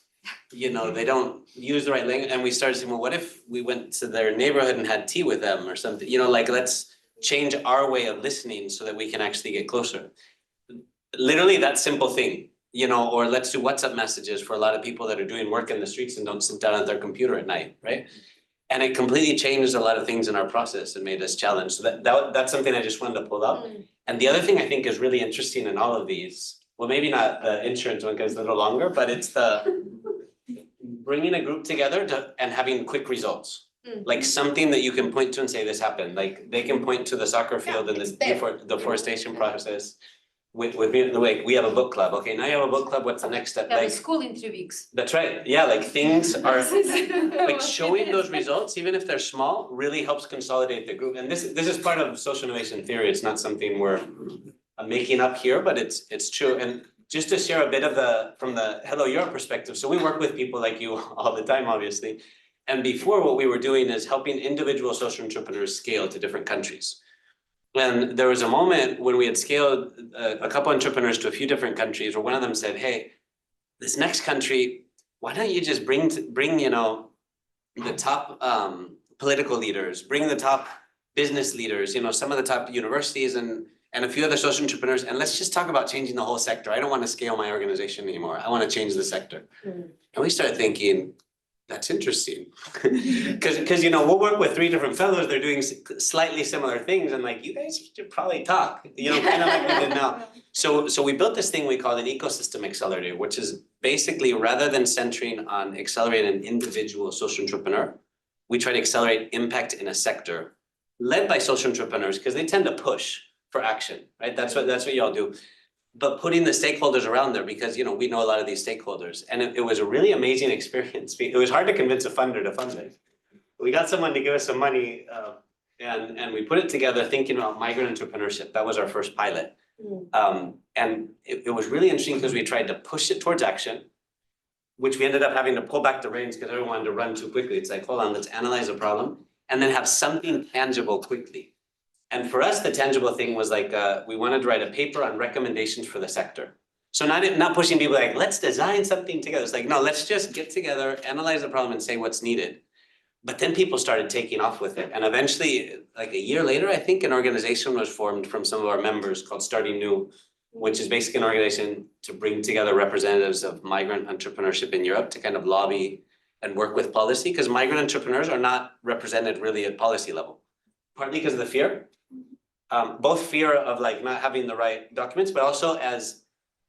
you know, they don't use the right language, and we started saying, well, what if we went to their neighborhood and had tea with them or something, you know, like, let's change our way of listening so that we can actually get closer. Literally that simple thing, you know, or let's do WhatsApp messages for a lot of people that are doing work in the streets and don't sit down at their computer at night, right? And it completely changed a lot of things in our process and made us challenge. So that's something I just wanted to pull up. And the other thing I think is really interesting in all of these, well, maybe not the insurance one because it's a little longer, but it's the bringing a group together and having quick results. Like something that you can point to and say this happened, like they can point to the soccer field and the deforestation process. With me, like, we have a book club, okay, now you have a book club, what's the next step, Yeah, like, school in 3 weeks. that's right, yeah, like things are, like showing those results, even if they're small, really helps consolidate the group, and this is part of social innovation theory, it's not something we're making up here, but it's true, and just to share a bit of from the Hello Europe perspective, so we work with people like you all the time, obviously, and before what we were doing is helping individual social entrepreneurs scale to different countries. And there was a moment when we had scaled a couple entrepreneurs to a few different countries where one of them said, hey, this next country, why don't you just bring, you know, the top political leaders, bring the top business leaders, you know, some of the top universities and a few other social entrepreneurs, and let's just talk about changing the whole sector. I don't want to scale my organization anymore. I want to change the sector. And we started thinking, that's interesting. Because, you know, we'll work with 3 different fellows, they're doing slightly similar things, and like, you guys should probably talk, you know, kind of like we did now. So we built this thing we call an ecosystem accelerator, which is basically, rather than centering on accelerating an individual social entrepreneur, we try to accelerate impact in a sector led by social entrepreneurs, because they tend to push for action, right? That's what y'all do. But putting the stakeholders around there, because, you know, we know a lot of these stakeholders, and it was a really amazing experience. It was hard to convince a funder to fund it. We got someone to give us some money, and we put it together thinking about migrant entrepreneurship. That was our first pilot. And it was really interesting because we tried to push it towards action, which we ended up having to pull back the reins because everyone wanted to run too quickly. It's like, hold on, let's analyze the problem and then have something tangible quickly. And for us, the tangible thing was like, we wanted to write a paper on recommendations for the sector. So not pushing people like, let's design something together. It's like, no, let's just get together, analyze the problem and say what's needed. But then people started taking off with it. And eventually, like a year later, I think an organization was formed from some of our members called Starting New, which is basically an organization to bring together representatives of migrant entrepreneurship in Europe to kind of lobby and work with policy, because migrant entrepreneurs are not represented really at policy level, partly because of the fear. Both fear of like not having the right documents, but also as,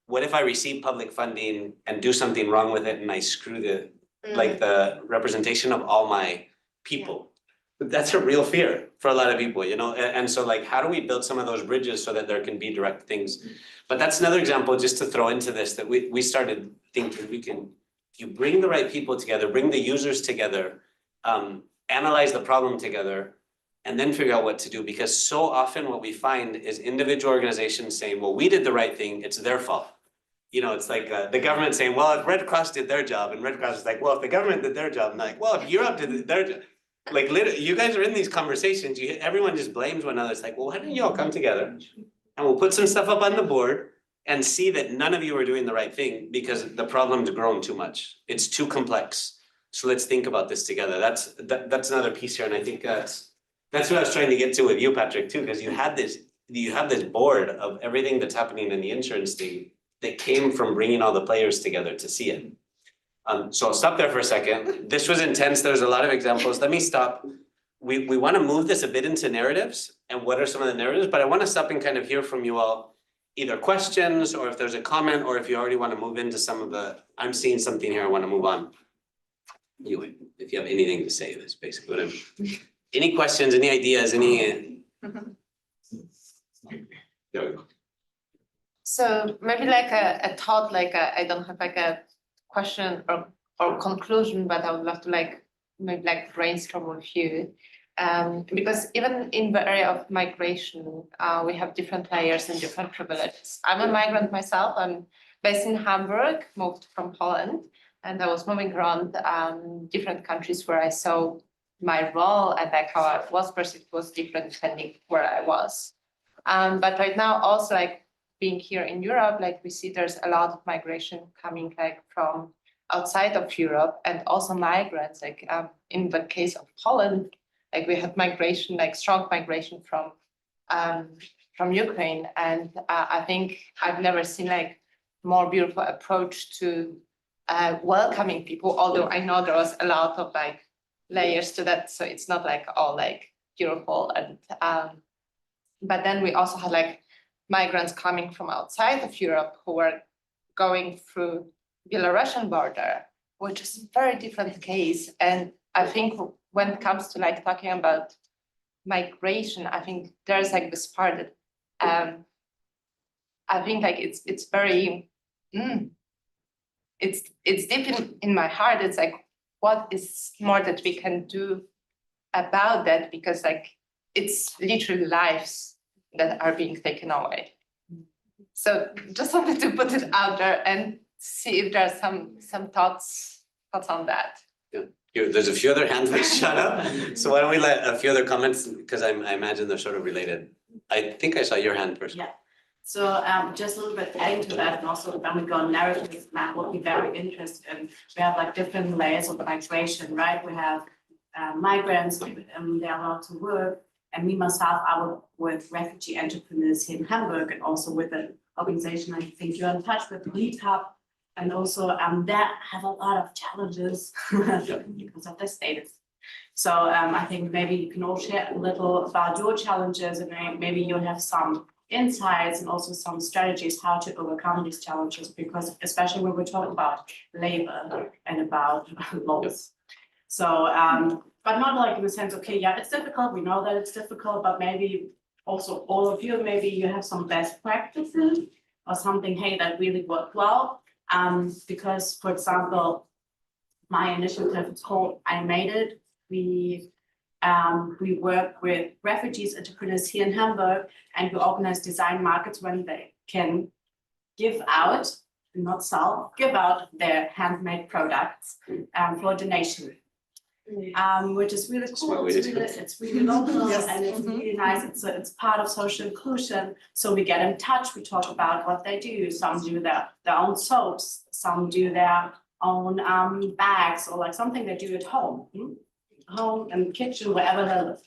what if I receive public funding and do something wrong with it and I screw the representation of all my people? That's a real fear for a lot of people, you know? And so like, how do we build some of those bridges so that there can be direct things? But that's another example just to throw into this, that we started thinking we can, if you bring the right people together, bring the users together, analyze the problem together, and then figure out what to do. Because so often what we find is individual organizations saying, well, we did the right thing, it's their fault. You know, it's like the government saying, well, if Red Cross did their job, and Red Cross is like, well, if the government did their job, and like, well, if Europe did their job. Like literally, you guys are in these conversations, everyone just blames one another. It's like, well, why don't you all come together and we'll put some stuff up on the board and see that none of you are doing the right thing because the problem's grown too much. It's too complex. So let's think about this together. That's another piece here, and I think that's what I was trying to get to with you, Patrick, too, because you have this board of everything that's happening in the insurance thing that came from bringing all the players together to see it. So I'll stop there for a second. This was intense. There's a lot of examples. Let me stop. We want to move this a bit into narratives and what are some of the narratives, but I want to stop and kind of hear from you all, either questions or if there's a comment, or if you already want to move into some of the, I'm seeing something here, I want to move on. If you have anything to say, that's basically what I'm. Any questions, any ideas, any? There we go. So maybe like a thought, like I don't have like a question or conclusion, but I would love to like maybe like brainstorm with you. Because even in the area of migration, we have different layers and different privileges. I'm a migrant myself. I'm based in Hamburg, moved from Holland, and I was moving around different countries where I saw my role and like how I was perceived was different depending where I was. But right now, also like being here in Europe, like we see there's a lot of migration coming like from outside of Europe, and also migrants. Like in the case of Holland, like we have migration, like strong migration from Ukraine, and I think I've never seen like more beautiful approach to welcoming people. Although I know there was a lot of like layers to that, so it's not like all like beautiful. And but then we also had like migrants coming from outside of Europe who were going through Belarusian border, which is a very different case. And I think when it comes to like talking about migration, I think there's like this part that I think like it's very it's deep in my heart. It's like, what is more that we can do about that? Because like it's literally lives that are being taken away. So just wanted to put it out there and see if there's some thoughts on that. There's a few other hands that shut up, so why don't we let a few other comments, because I imagine they're sort of related. I think I saw your hand first. Yeah. So just a little bit adding to that, and also when we go on narratives map, what we're very interested in, we have like different layers of migration, right? We have migrants, they're allowed to work, and me myself, I work with refugee entrepreneurs here in Hamburg, and also with an organization I think you're in touch with, Lead Hub, and also that have a lot of challenges because of their status. So I think maybe you can all share a little about your challenges, and maybe you'll have some insights and also some strategies how to overcome these challenges, because especially when we're talking about labor and about laws. So, but not like in the sense, okay, yeah, it's difficult, we know that it's difficult, but maybe also all of you, maybe you have some best practices or something, hey, that really worked well. Because, for example, my initiative is called I Made It. We work with refugees entrepreneurs here in Hamburg, and we organize design markets when they can give out, not sell, give out their handmade products for donation. Which is really cool. It's really local, Yes. and it's really nice. It's part of social inclusion. So we get in touch. We talk about what they do. Some do their own soaps. Some do their own bags, or like something they do at home, home and kitchen, wherever they live.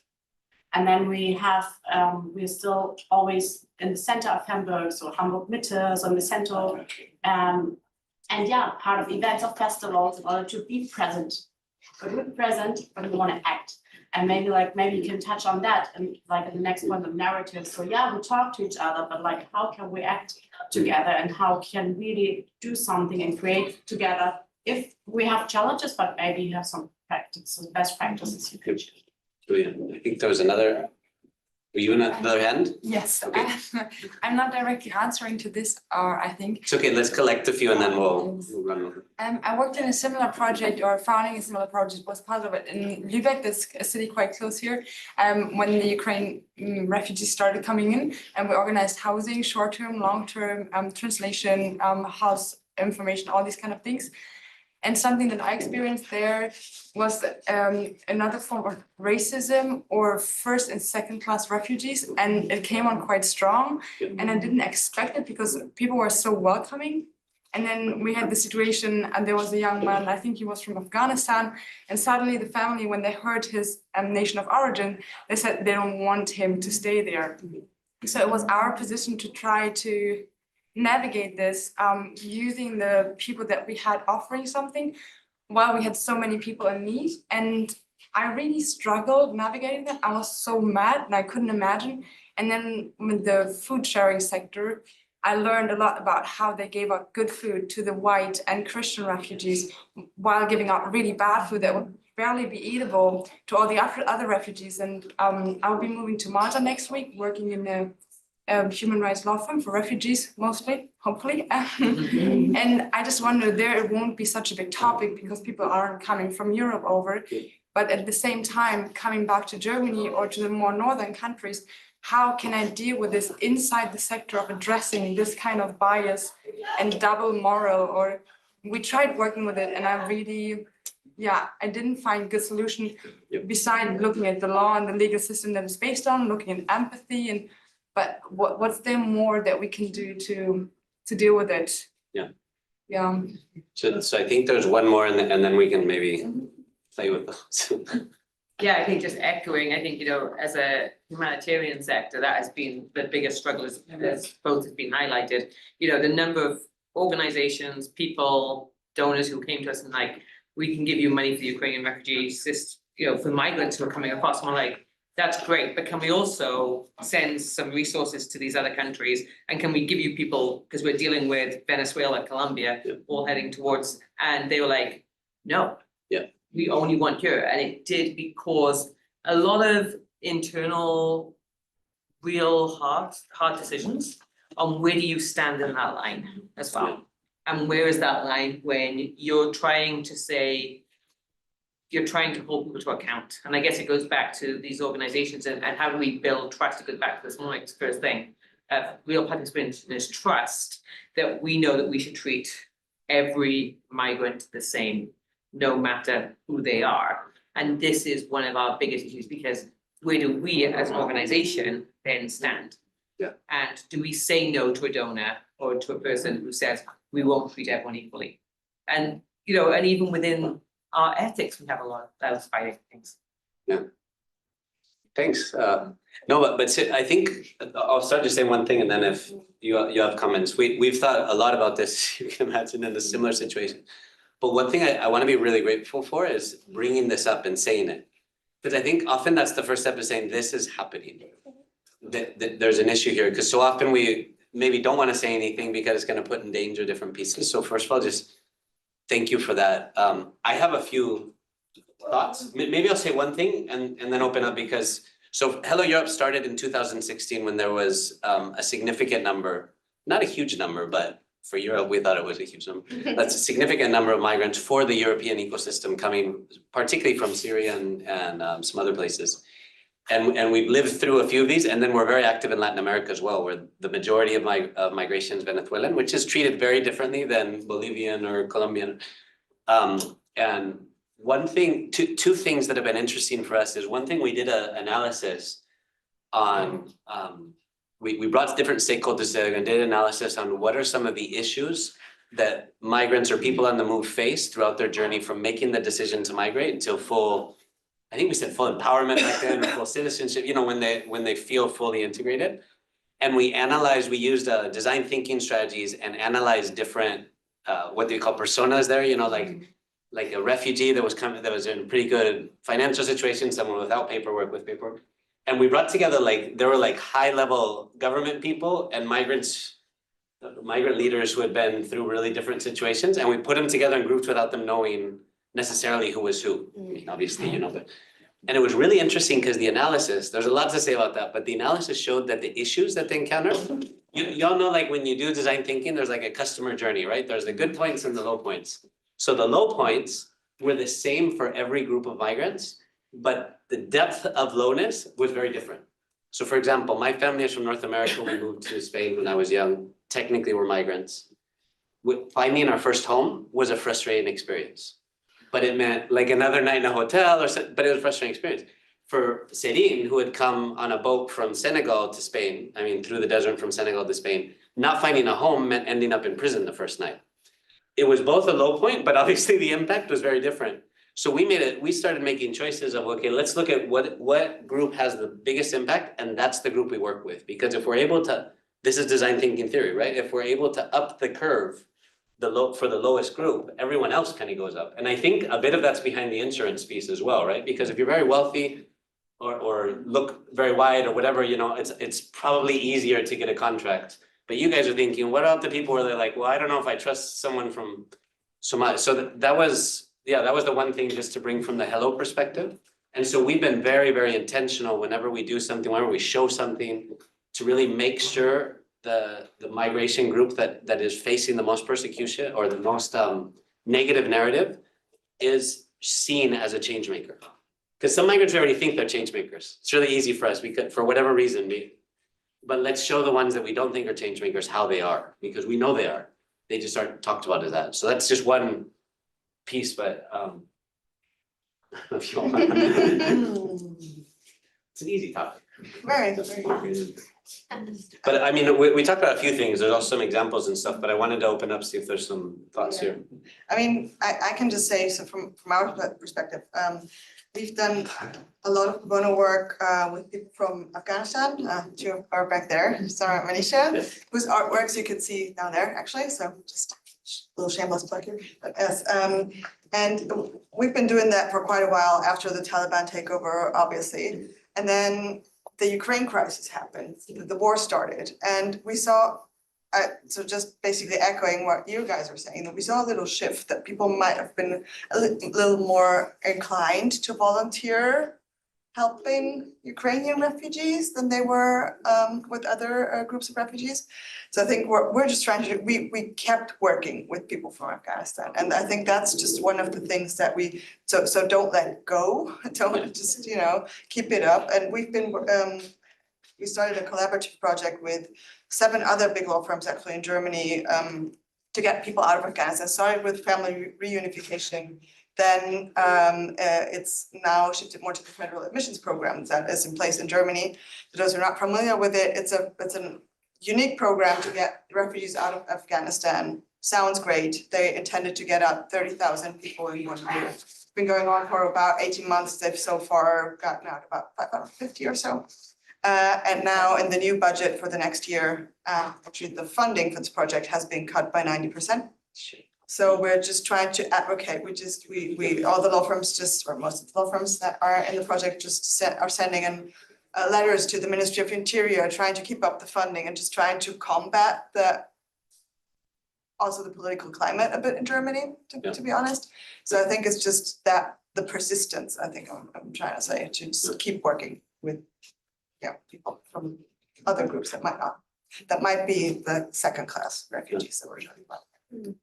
And then we have we're still always in the center of Hamburg, so Hamburg Mitte, so in the center, and yeah, part of events or festivals in order to be present. But we're present, but we want to act. And maybe you can touch on that and like in the next point of narrative. So yeah, we talk to each other, but like how can we act together, and how can we really do something and create together if we have challenges, but maybe you have some practices, best practices you could share. Julian, I think there was another. Were you in another hand? Yes, Okay. I'm not directly answering to this, or I think. It's okay, let's collect a few and then we'll run over. I worked in a similar project, or founding a similar project, was part of it in Lübeck, that's a city quite close here. When the Ukraine refugees started coming in, and we organized housing, short-term, long-term, translation, house information, all these kind of things. And something that I experienced there was another form of racism, or first and second class refugees, and it came on quite strong, and I didn't expect it because people were so welcoming. And then we had the situation, and there was a young man, I think he was from Afghanistan, and suddenly the family, when they heard his nation of origin, they said they don't want him to stay there. So it was our position to try to navigate this using the people that we had offering something, while we had so many people in need. And I really struggled navigating that. I was so mad and I couldn't imagine. And then with the food sharing sector, I learned a lot about how they gave out good food to the white and Christian refugees, while giving out really bad food that would barely be eatable to all the other refugees. And I'll be moving to Malta next week, working in a human rights law firm for refugees, mostly, hopefully. And I just wonder, there it won't be such a big topic because people aren't coming from Europe over. but at the same time, coming back to Germany or to the more northern countries, how can I deal with this inside the sector of addressing this kind of bias and double moral? Or we tried working with it, and I really, I didn't find a good solution. Besides looking at the law and the legal system that it's based on, looking at empathy, but what's there more that we can do to deal with it? Yeah. So I think there's one more, and then we can maybe play with those. Yeah, I think just echoing, I think, as a humanitarian sector, that has been the biggest struggle as both have been highlighted. The number of organizations, people, donors who came to us and like, we can give you money for Ukrainian refugees, for migrants who are coming across. And we're like, that's great, but can we also send some resources to these other countries? And can we give you people, because we're dealing with Venezuela, Colombia, all heading towards, and they were like, no. We only want here, and it did cause a lot of internal, real hard decisions on where do you stand in that line as well, and where is that line when you're trying to hold people to account. And I guess it goes back to these organizations and how do we build trust. It goes back to this Mike's first thing. Real participation is trust, that we know that we should treat every migrant the same, no matter who they are. And this is one of our biggest issues, because where do we as an organization then stand? And do we say no to a donor or to a person who says we won't treat everyone equally? And and even within our ethics, we have a lot of those fighting things. Thanks. No, but I think I'll start just saying one thing, and then if you have comments, we've thought a lot about this. You can imagine in a similar situation. But one thing I want to be really grateful for is bringing this up and saying it, because I think often that's the first step, is saying this is happening. That there's an issue here, because so often we maybe don't want to say anything because it's going to put in danger different pieces. So first of all, just thank you for that. I have a few thoughts. Maybe I'll say one thing and then open up, because so Hello Europe started in 2016 when there was a significant number, not a huge number, but for Europe, we thought it was a huge number. That's a significant number of migrants for the European ecosystem coming, particularly from Syria and some other places. And we've lived through a few of these, and then we're very active in Latin America as well, where the majority of migration is Venezuelan, which is treated very differently than Bolivian or Colombian. And one thing, two things that have been interesting for us is, one thing, we did an analysis on, we brought different stakeholders together and did an analysis on what are some of the issues that migrants or people on the move face throughout their journey from making the decision to migrate until full, I think we said full empowerment back then, full citizenship, when they feel fully integrated. And we used design thinking strategies and analyzed different, what they call personas there, like a refugee that was in a pretty good financial situation, someone without paperwork, with paperwork. And we brought together, there were high level government people and migrant leaders who had been through really different situations. And we put them together in groups without them knowing necessarily who was who. I mean, obviously, but, and it was really interesting because the analysis, there's a lot to say about that, but the analysis showed that the issues that they encounter, y'all know, when you do design thinking, there's a customer journey, right? There's the good points and the low points. So the low points were the same for every group of migrants, but the depth of lowness was very different. So for example, my family is from North America. We moved to Spain when I was young. Technically, we're migrants. Finding our first home was a frustrating experience, but it meant another night in a hotel, but it was a frustrating experience. For Serine, who had come on a boat from Senegal to Spain, through the desert from Senegal to Spain, not finding a home meant ending up in prison the first night. It was both a low point, but obviously the impact was very different. So we started making choices of, okay, let's look at what group has the biggest impact, and that's the group we work with. Because if we're able to, this is design thinking theory, right? If we're able to up the curve, for the lowest group, everyone else kind of goes up. And I think a bit of that's behind the insurance piece as well, right? Because if you're very wealthy or look very wide or whatever, it's probably easier to get a contract. But you guys are thinking, what about the people where they're like, well, I don't know if I trust someone from Somalia. So that was the one thing just to bring from the Hello perspective. And so we've been very, very intentional whenever we do something, whenever we show something, to really make sure the migration group that is facing the most persecution or the most negative narrative is seen as a change maker. Because some migrants already think they're change makers. It's really easy for us, because for whatever reason, but let's show the ones that we don't think are change makers how they are, because we know they are. They just aren't talked about as that. So that's just one piece, but if you want. It's an easy topic. Very, very. But I mean, we talked about a few things. There's also some examples and stuff, but I wanted to open up, see if there's some thoughts here. I mean, I can just say, so from our perspective, we've done a lot of pro bono work with people from Afghanistan, two are back there, Sarah and Manisha, whose artworks you can see down there, actually, so just a little shameless plug here, but yes. And we've been doing that for quite a while after the Taliban takeover, obviously. And then the Ukraine crisis happened, the war started, and we saw, so just basically echoing what you guys were saying, that we saw a little shift that people might have been a little more inclined to volunteer helping Ukrainian refugees than they were with other groups of refugees. So I think we're just trying to, we kept working with people from Afghanistan. And I think that's just one of the things that so don't let it go, don't just, keep it up. And we've been, we started a collaborative project with 7 other big law firms actually in Germany to get people out of Afghanistan. Started with family reunification. Then it's now shifted more to the federal admissions program that is in place in Germany. For those who are not familiar with it, it's a unique program to get refugees out of Afghanistan. Sounds great. They intended to get out 30,000 people in 1 year. It's been going on for about 18 months. They've so far gotten out about 550 or so. And now in the new budget for the next year, actually the funding for this project has been cut by 90%. So we're just trying to advocate. We all the law firms or most of the law firms that are in the project are sending in letters to the Ministry of Interior, trying to keep up the funding and just trying to combat also the political climate a bit in Germany, to be honest. So I think it's just that the persistence, I think I'm trying to say, to just keep working with people from other groups that might be the second class refugees that we're talking about.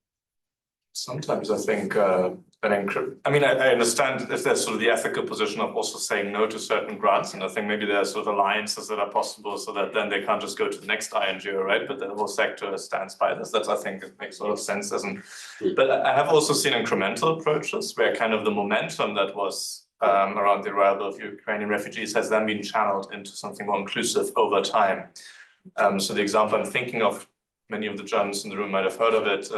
Sometimes I think, I understand if there's sort of the ethical position of also saying no to certain grants, and I think maybe there are sort of alliances that are possible so that then they can't just go to the next INGO, right? But the whole sector stands by this. That's, I think, it makes a lot of sense. But I have also seen incremental approaches where kind of the momentum that was around the arrival of Ukrainian refugees has then been channeled into something more inclusive over time. So the example I'm thinking of, many of the Germans in the room might have heard of it,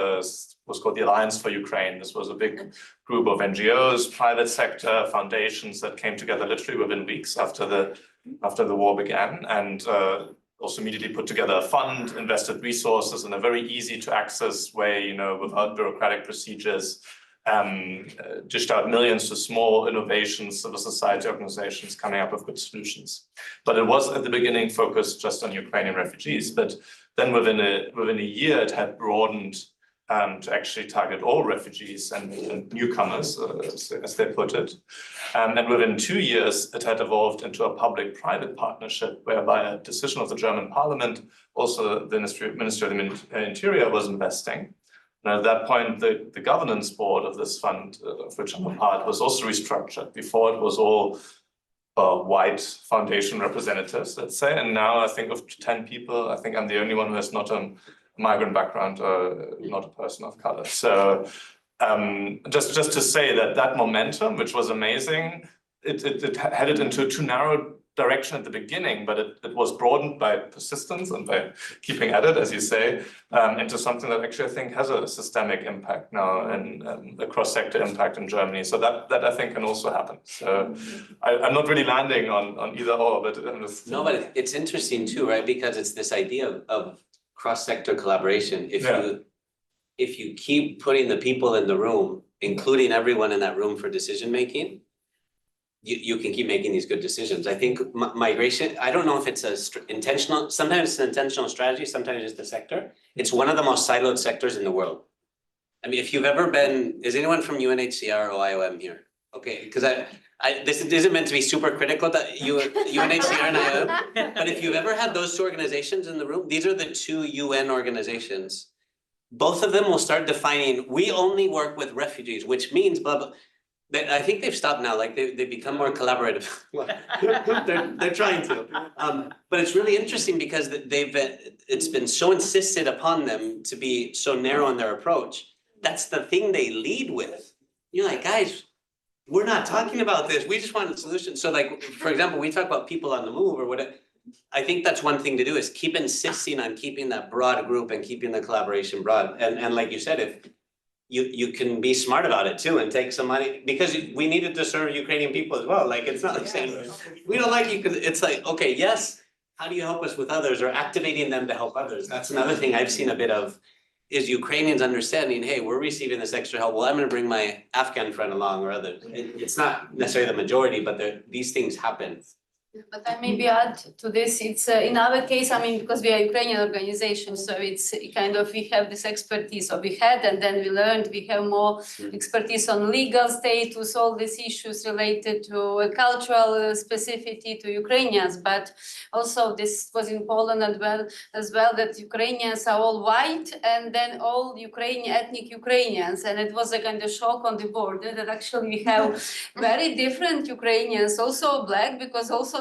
was called the Alliance for Ukraine. This was a big group of NGOs, private sector, foundations that came together literally within weeks after the war began, and also immediately put together a fund, invested resources in a very easy to access way, without bureaucratic procedures, dished out millions to small innovations, civil society organizations coming up with good solutions. But it was at the beginning focused just on Ukrainian refugees, but then within a year it had broadened to actually target all refugees and newcomers, as they put it. And within 2 years, it had evolved into a public-private partnership whereby a decision of the German parliament, also the Ministry of the Interior was investing. And at that point, the governance board of this fund, of which I'm a part, was also restructured. Before it was all white foundation representatives, let's say. And now I think of 10 people, I think I'm the only one who has not a migrant background, not a person of color. So just to say that momentum, which was amazing, it headed into a too narrow direction at the beginning, but it was broadened by persistence and by keeping at it, as you say, into something that actually I think has a systemic impact now and a cross-sector impact in Germany. So that I think can also happen. So I'm not really landing on either or, but I'm just... No, but it's interesting too, right? Because it's this idea of cross-sector collaboration. If you keep putting the people in the room, including everyone in that room for decision-making, you can keep making these good decisions. I think migration, I don't know if it's intentional, sometimes it's an intentional strategy, sometimes it's the sector. It's one of the most siloed sectors in the world. I mean, if you've ever been, is anyone from UNHCR or IOM here? Okay, because this isn't meant to be super critical that UNHCR and IOM, but if you've ever had those two organizations in the room, these are the 2 UN organizations. Both of them will start defining, we only work with refugees, which means blah, blah. I think they've stopped now, like they've become more collaborative. Well, they're trying to. But it's really interesting because it's been so insisted upon them to be so narrow in their approach. That's the thing they lead with. You're like, guys, we're not talking about this. We just want a solution. So like, for example, we talk about people on the move or whatever. I think that's one thing to do is keep insisting on keeping that broad group and keeping the collaboration broad. And like you said, if you can be smart about it too and take some money, because we needed to serve Ukrainian people as well. Like, it's not like saying, we don't like you, because it's like, okay, yes, how do you help us with others, or activating them to help others? That's another thing I've seen a bit of, is Ukrainians understanding, hey, we're receiving this extra help, well, I'm gonna bring my Afghan friend along or others. It's not necessarily the majority, but these things happen. But I maybe add to this, it's in our case, I mean, because we are Ukrainian organization, so it's kind of, we have this expertise, or we had, and then we learned, we have more expertise on legal status, all these issues related to cultural specificity to Ukrainians, but also this was in Poland as well, that Ukrainians are all white, and then all Ukrainian, ethnic Ukrainians, and it was a kind of shock on the border that actually we have very different Ukrainians, also black, because also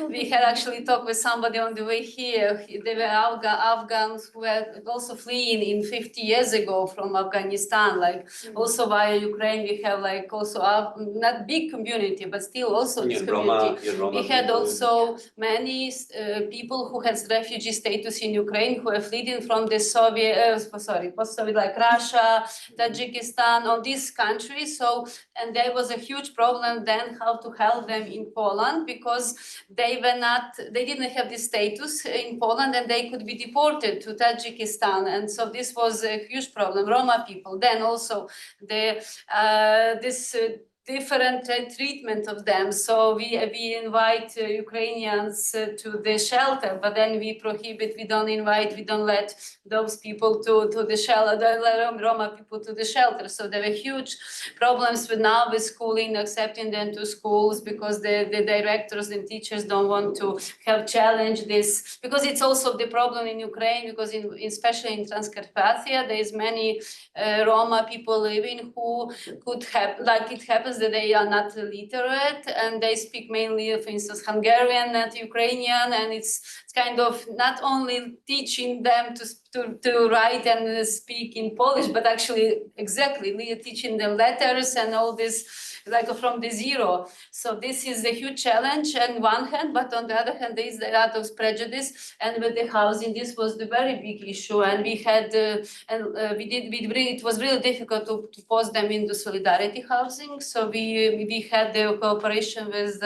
we had actually talked with somebody on the way here. They were Afghans who were also fleeing in 50 years ago from Afghanistan. Like also via Ukraine, we have like also not big community, but still also this community. We had also many people who had refugee status in Ukraine who are fleeing from the post-Soviet, like Russia, Tajikistan, all these countries. So, and there was a huge problem then how to help them in Poland, because they didn't have this status in Poland, and they could be deported to Tajikistan. And so this was a huge problem. Roma people, then also different treatment of them. So we invite Ukrainians to the shelter, but then we prohibit, we don't let those people to the shelter, the Roma people to the shelter. So there were huge problems with schooling, accepting them to schools, because the directors and teachers don't want to have challenge this, because it's also the problem in Ukraine, because especially in Transcarpathia, there is many Roma people living who could have, like it happens that they are not literate, and they speak mainly, for instance, Hungarian, not Ukrainian, and it's kind of not only teaching them to write and speak in Polish, but actually teaching them letters and all this, like from the zero. So this is a huge challenge on one hand, but on the other hand, there is a lot of prejudice. And with the housing, this was the very big issue. And we had, it was really difficult to post them into solidarity housing. So we had the cooperation with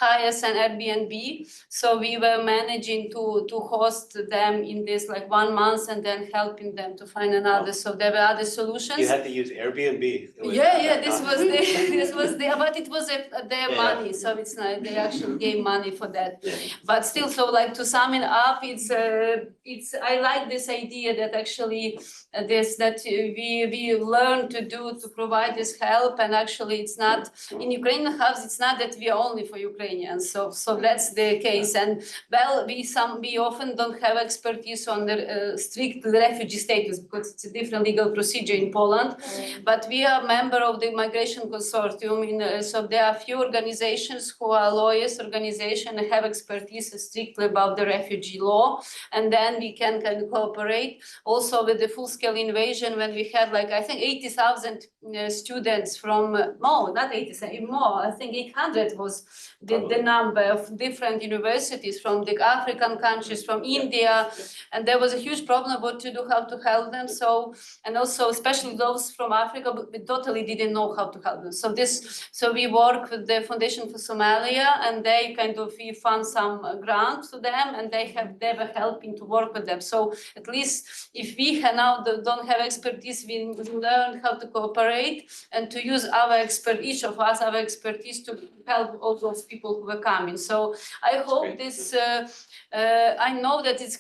Hayes and Airbnb. So we were managing to host them in this like 1 month, and then helping them to find another. So there were other solutions. You had to use Airbnb. This was but it was their money, so it's not, they actually gave money for that. But still, so like to sum it up, it's I like this idea that actually we learn to provide this help, and actually it's not in Ukrainian hubs, it's not that we are only for Ukrainians, so that's the case. And well, we often don't have expertise on the strict refugee status, because it's a different legal procedure in Poland, but we are a member of the migration consortium. So there are a few organizations who are lawyers organization and have expertise strictly about the refugee law, and then we can cooperate also with the full-scale invasion, when we had like I think 80,000 students from not 80,000 more, I think 800 was the number of different universities from the African countries, from India, and there was a huge problem what to do, how to help them. So, and also especially those from Africa, but we totally didn't know how to help them. So we work with the Foundation for Somalia, and they we fund some grants to them, and they were helping to work with them. So at least if we now don't have expertise, we learn how to cooperate and to use each of us our expertise to help all those people who were coming. So I hope this. I know that it's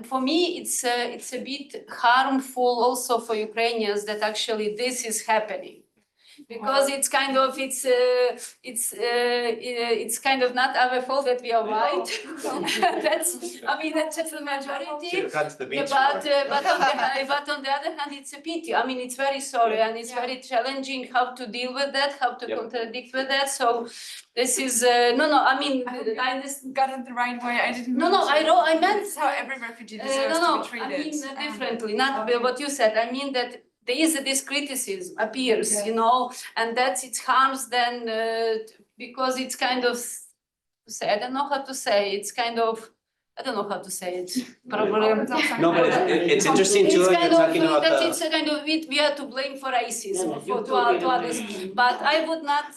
for me, it's a bit harmful also for Ukrainians that actually this is happening. because it's kind of, it's kind of not our fault that we are white. That's, I mean, that's just the majority. Cut to the beach. But on the other hand, it's a pity. I mean, it's very sorry and it's very challenging how to deal with that, how to contradict with that. So this is, I mean, I understand. Got it the right way. I didn't. No, I meant. This is how every refugee deserves to be treated. I mean differently, not what you said. I mean that there is this criticism appears, and that it harms then because it's kind of, I don't know how to say. It's kind of, I don't know how to say it. Probably. No, but it's interesting too, It's you're kind of talking about that the. it's a kind of we are to blame for racism to others, but I would not.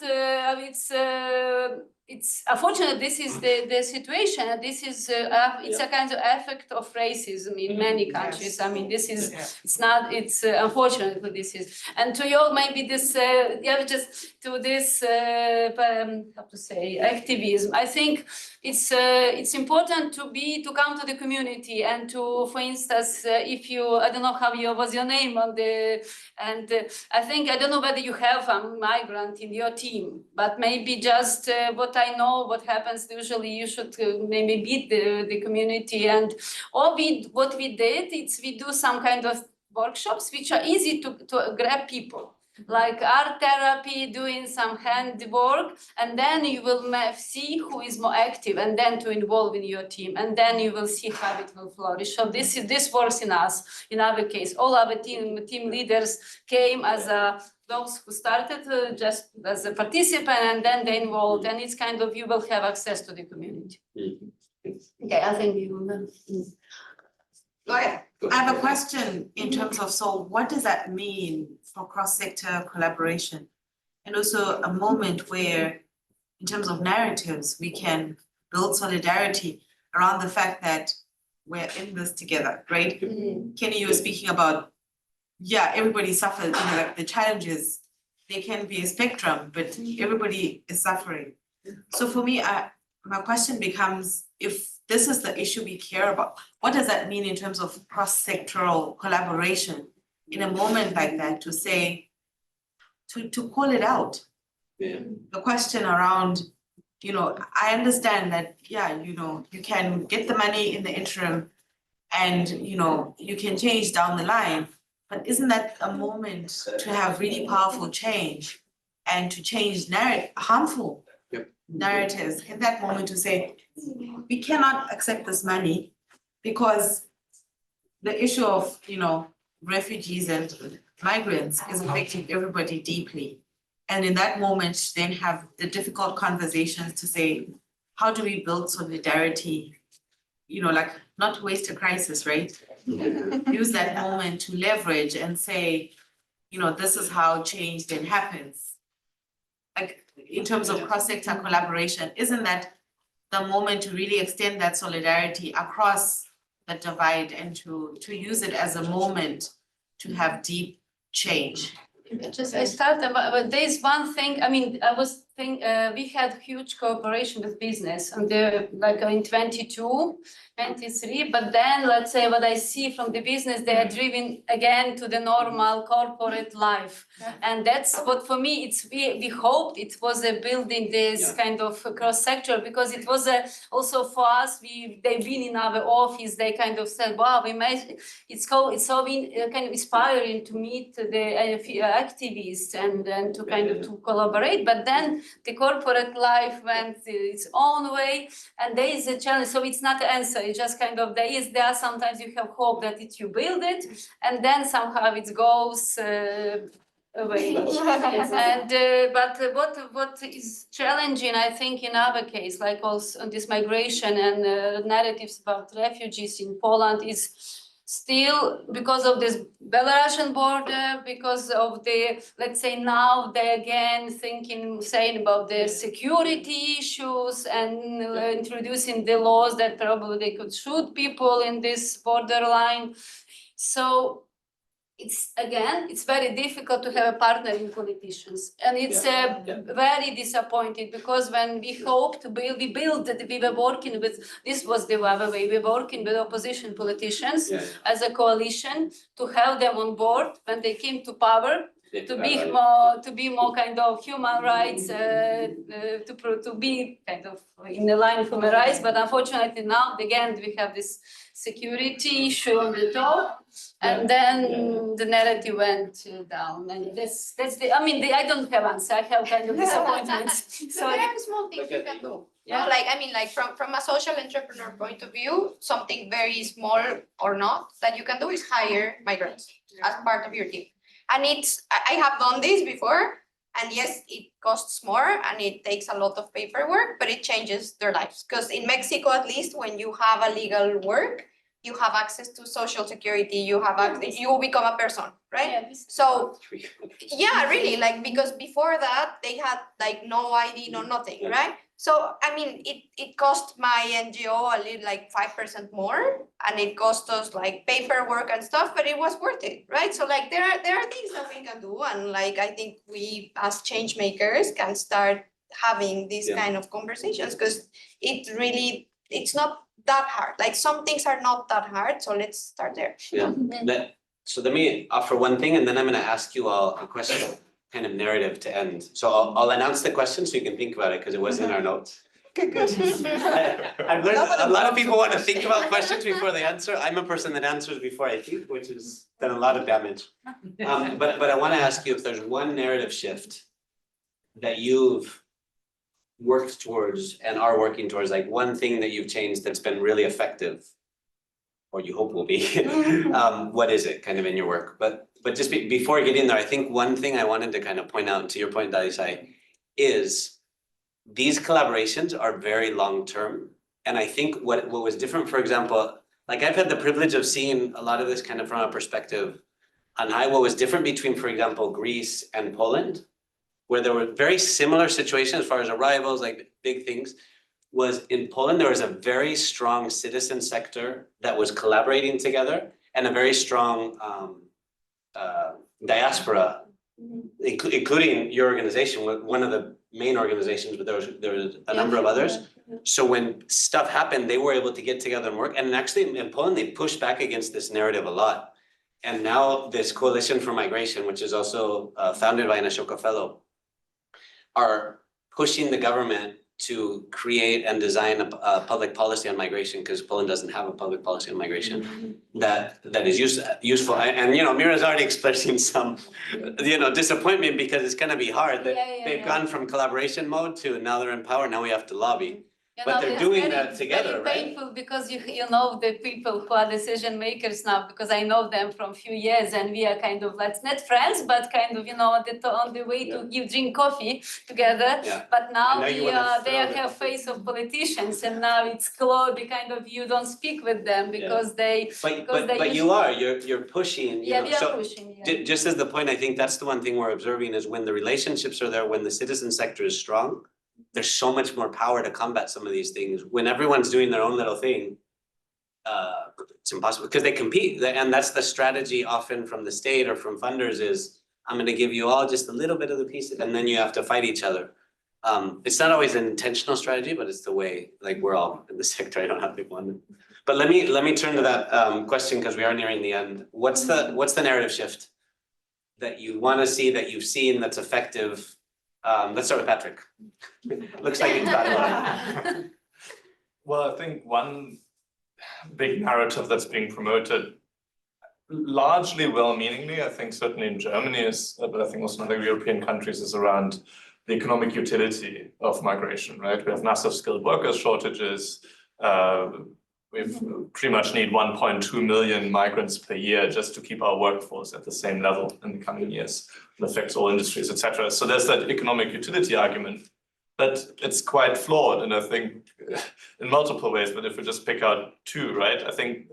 It's unfortunate. This is the situation. This is it's a kind of effect of racism in many countries. I mean, this is it's not. It's unfortunately this is. And to you maybe this just to this how to say activism. I think it's important to come to the community and to, for instance, if you, I don't know how was your name on the, and I think I don't know whether you have a migrant in your team, but maybe just what I know, what happens usually, you should maybe beat the community, and what we did is we do some kind of workshops which are easy to grab people. Like art therapy, doing some handwork, and then you will see who is more active, and then to involve in your team, and then you will see how it will flourish. So this works in us. In our case, all our team leaders came as those who started just as a participant, and then they involved, and it's kind of you will have access to the community. Okay, I think you will. Go ahead. I have a question in terms of, so what does that mean for cross-sector collaboration? And also a moment where, in terms of narratives, we can build solidarity around the fact that we're in this together, right? Kenny, you were speaking about, everybody suffers, like the challenges, they can be a spectrum, but everybody is suffering. So for me, my question becomes, if this is the issue we care about, what does that mean in terms of cross-sectoral collaboration in a moment like that, to say, to call it out? The question around, I understand that, you can get the money in the interim and, you can change down the line, but isn't that a moment to have really powerful change and to change harmful narratives in that moment, to say, we cannot accept this money because the issue of, refugees and migrants is affecting everybody deeply. And in that moment, then have the difficult conversations to say, how do we build solidarity? Like not waste a crisis, right? Use that moment to leverage and say, this is how change then happens. Like in terms of cross-sector collaboration, isn't that the moment to really extend that solidarity across the divide and to use it as a moment to have deep change? I started, but there's one thing. I mean, we had huge cooperation with business, and like in 22, 23. But then, let's say, what I see from the business, they are driven again to the normal corporate life, and that's what for me. We hoped it was building this kind of cross-sector, because it was also for us. They've been in our office. They kind of said, "Wow, it's so kind of inspiring to meet the activists and to kind of to collaborate." But then the corporate life went its own way, and there is a challenge. So it's not the answer. It's just kind of there are sometimes you have hope that you build it, and then somehow it goes away. And but what is challenging, I think, in our case, like also on this migration and narratives about refugees in Poland, is still because of this Belarusian border, because of the, let's say now they again saying about the security issues and introducing the laws that probably they could shoot people in this borderline. So it's very difficult to have a partner in politicians, and it's very disappointed, because when we hoped we were working with, this was the other way, we were working with opposition politicians as a coalition to have them on board when they came to power. to be more kind of human rights, to be kind of in the line of human rights. But unfortunately now, again, we have this security issue on the top. And then the narrative went down, and that's the, I mean, I don't have answer, I have kind of disappointments. So So, there are small things you can do. Yeah. No, like, I mean, like from a social entrepreneur point of view, something very small or not that you can do is hire migrants as part of your team. And I have done this before, and yes, it costs more and it takes a lot of paperwork, but it changes their lives. Because in Mexico, at least, when you have a legal work, you have access to social security, you become a person, right? yeah, So, yeah, really, like, because before that, they had like no ID, no nothing, right? So, I mean, it cost my NGO a little like 5% more, and it cost us like paperwork and stuff, but it was worth it, right? So like there are things that we can do, and like I think we as change makers can start having these kind of conversations, because it's not that hard. Like some things are not that hard, so let's start there. Yeah, so let me offer one thing, and then I'm gonna ask you all a question, kind of narrative to end. So I'll announce the question so you can think about it, because it was in our notes. Okay, good. I've learned a lot of people want to think about questions before they answer. I'm a person that answers before I think, which has done a lot of damage. But I want to ask you if there's one narrative shift that you've worked towards and are working towards, like one thing that you've changed that's been really effective, or you hope will be. What is it kind of in your work? But just before getting there, I think one thing I wanted to kind of point out, to your point, Dalisai, is these collaborations are very long-term. And I think what was different, for example, like I've had the privilege of seeing a lot of this kind of from a perspective on what was different between, for example, Greece and Poland, where there were very similar situations as far as arrivals, like big things, was in Poland, there was a very strong citizen sector that was collaborating together, and a very strong diaspora, including your organization, one of the main organizations, but there was a number of others. So when stuff happened, they were able to get together and work. And actually in Poland, they pushed back against this narrative a lot. And now this Coalition for Migration, which is also founded by an Ashoka Fellow, are pushing the government to create and design a public policy on migration, because Poland doesn't have a public policy on migration that is useful. And you know, Mira's already expressing some, you know, disappointment, because it's going to be hard. They've gone from collaboration mode to now they're in power. Now we have to lobby. But they're doing that together, right? Very painful, because you know the people who are decision makers now, because I know them from a few years, and we are kind of, let's not friends, but kind of, you know, on the way to drink coffee together. Yeah. But now I know you they wanna throw have the- face of politicians, and now it's close. Kind of, you don't speak with them because they. But you're pushing. You know, We are so pushing. just as the point, I think that's the one thing we're observing is when the relationships are there, when the citizen sector is strong, there's so much more power to combat some of these things. When everyone's doing their own little thing, it's impossible, because they compete. And that's the strategy often from the state or from funders is, I'm gonna give you all just a little bit of the piece, and then you have to fight each other. It's not always an intentional strategy, but it's the way, like, we're all in the sector. I don't have big one. But let me turn to that question, because we are nearing the end. What's the narrative shift that you want to see, that you've seen, that's effective? Let's start with Patrick. Looks like it's got one. Well, I think one big narrative that's being promoted, largely well-meaningly, I think certainly in Germany is, but I think also in other European countries, is around the economic utility of migration, right? We have massive skilled workers shortages. We pretty much need 1.2 million migrants per year just to keep our workforce at the same level in the coming years. It affects all industries, etc. So there's that economic utility argument, but it's quite flawed, and I think in multiple ways. But if we just pick out two, right? I think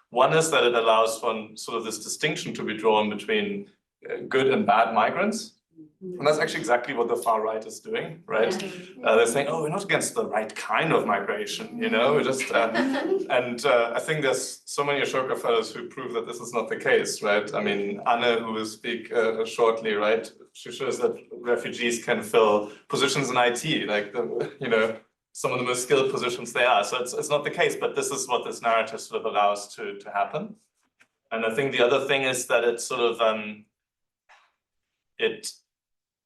one is that it allows for sort of this distinction to be drawn between good and bad migrants. And that's actually exactly what the far right is doing, right? They're saying, oh, we're not against the right kind of migration, you know, we're just, I think there's so many Ashoka fellows who prove that this is not the case, right? I mean, Anne, who will speak shortly, right? She shows that refugees can fill positions in IT, like, you know, some of the most skilled positions they are. So it's not the case, but this is what this narrative sort of allows to happen. And I think the other thing is that it's sort of, it's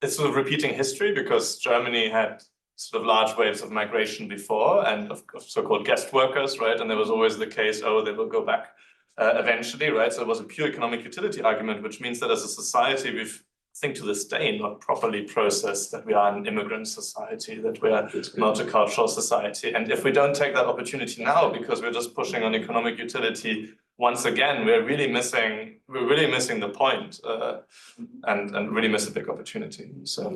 sort of repeating history because Germany had sort of large waves of migration before and of so-called guest workers, right? And there was always the case, oh, they will go back eventually, right? So it was a pure economic utility argument, which means that as a society, we've, I think to this day, not properly processed that we are an immigrant society, that we are a multicultural society. And if we don't take that opportunity now, because we're just pushing on economic utility, once again, we're really missing the point and really miss a big opportunity. So.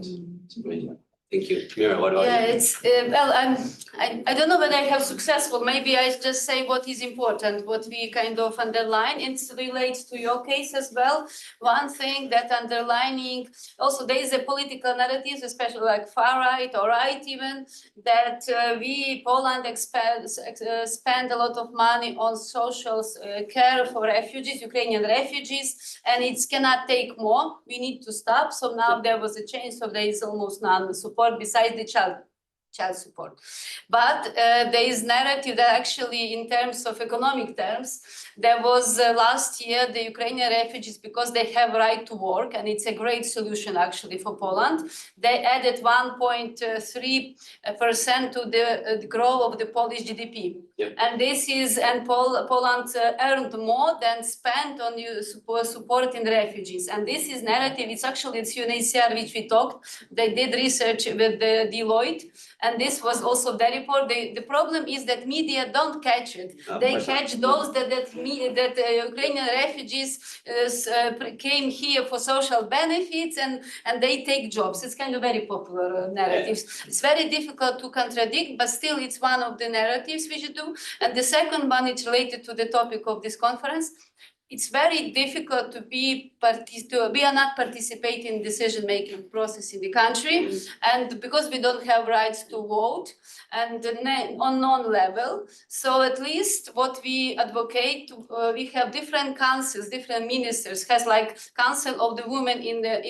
Thank you. Mira, what about you? Yeah, it's, well, I don't know whether I have successful, maybe I just say what is important, what we kind of underline, it relates to your case as well. One thing that underlining, also there is a political narrative, especially like far right or right even, that we, Poland, spend a lot of money on social care for refugees, Ukrainian refugees, and it cannot take more, we need to stop. So now there was a change, so there is almost none support besides the child support. But there is narrative that actually in terms of economic terms, there was last year the Ukrainian refugees, because they have right to work, and it's a great solution actually for Poland, they added 1.3% to the growth of the Polish GDP. Yep. And this is, and Poland earned more than spent on supporting refugees. And this is narrative, it's actually, it's UNHCR which we talked, they did research with the Deloitte, and this was also the report. The problem is that media don't catch it. They catch those that Ukrainian refugees came here for social benefits and they take jobs. It's kind of very popular narratives. It's very difficult to contradict, but still it's one of the narratives we should do. And the second one is related to the topic of this conference. It's very difficult to be not participating in decision-making process in the country, and because we don't have rights to vote, and on non-level. So at least what we advocate, we have different councils, different ministers, has like Council of the Women in the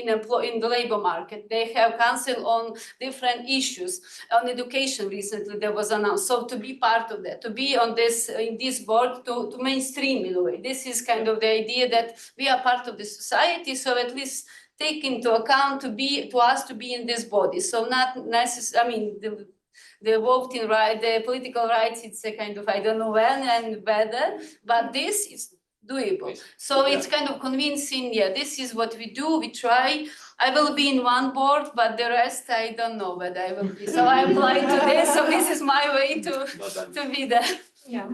labor market. They have council on different issues. On education recently there was announced. So to be part of that, to be on this in this board, to mainstream in a way. This is kind of the idea that we are part of the society, so at least take into account to us to be in this body. So not necessarily, I mean, the voting right, the political rights, it's a kind of, I don't know when and whether, but this is doable. So it's kind of convincing, yeah, this is what we do, we try. I will be in one board, but the rest, I don't know whether I will be. So I apply to this, so this is my way to be there. Yeah.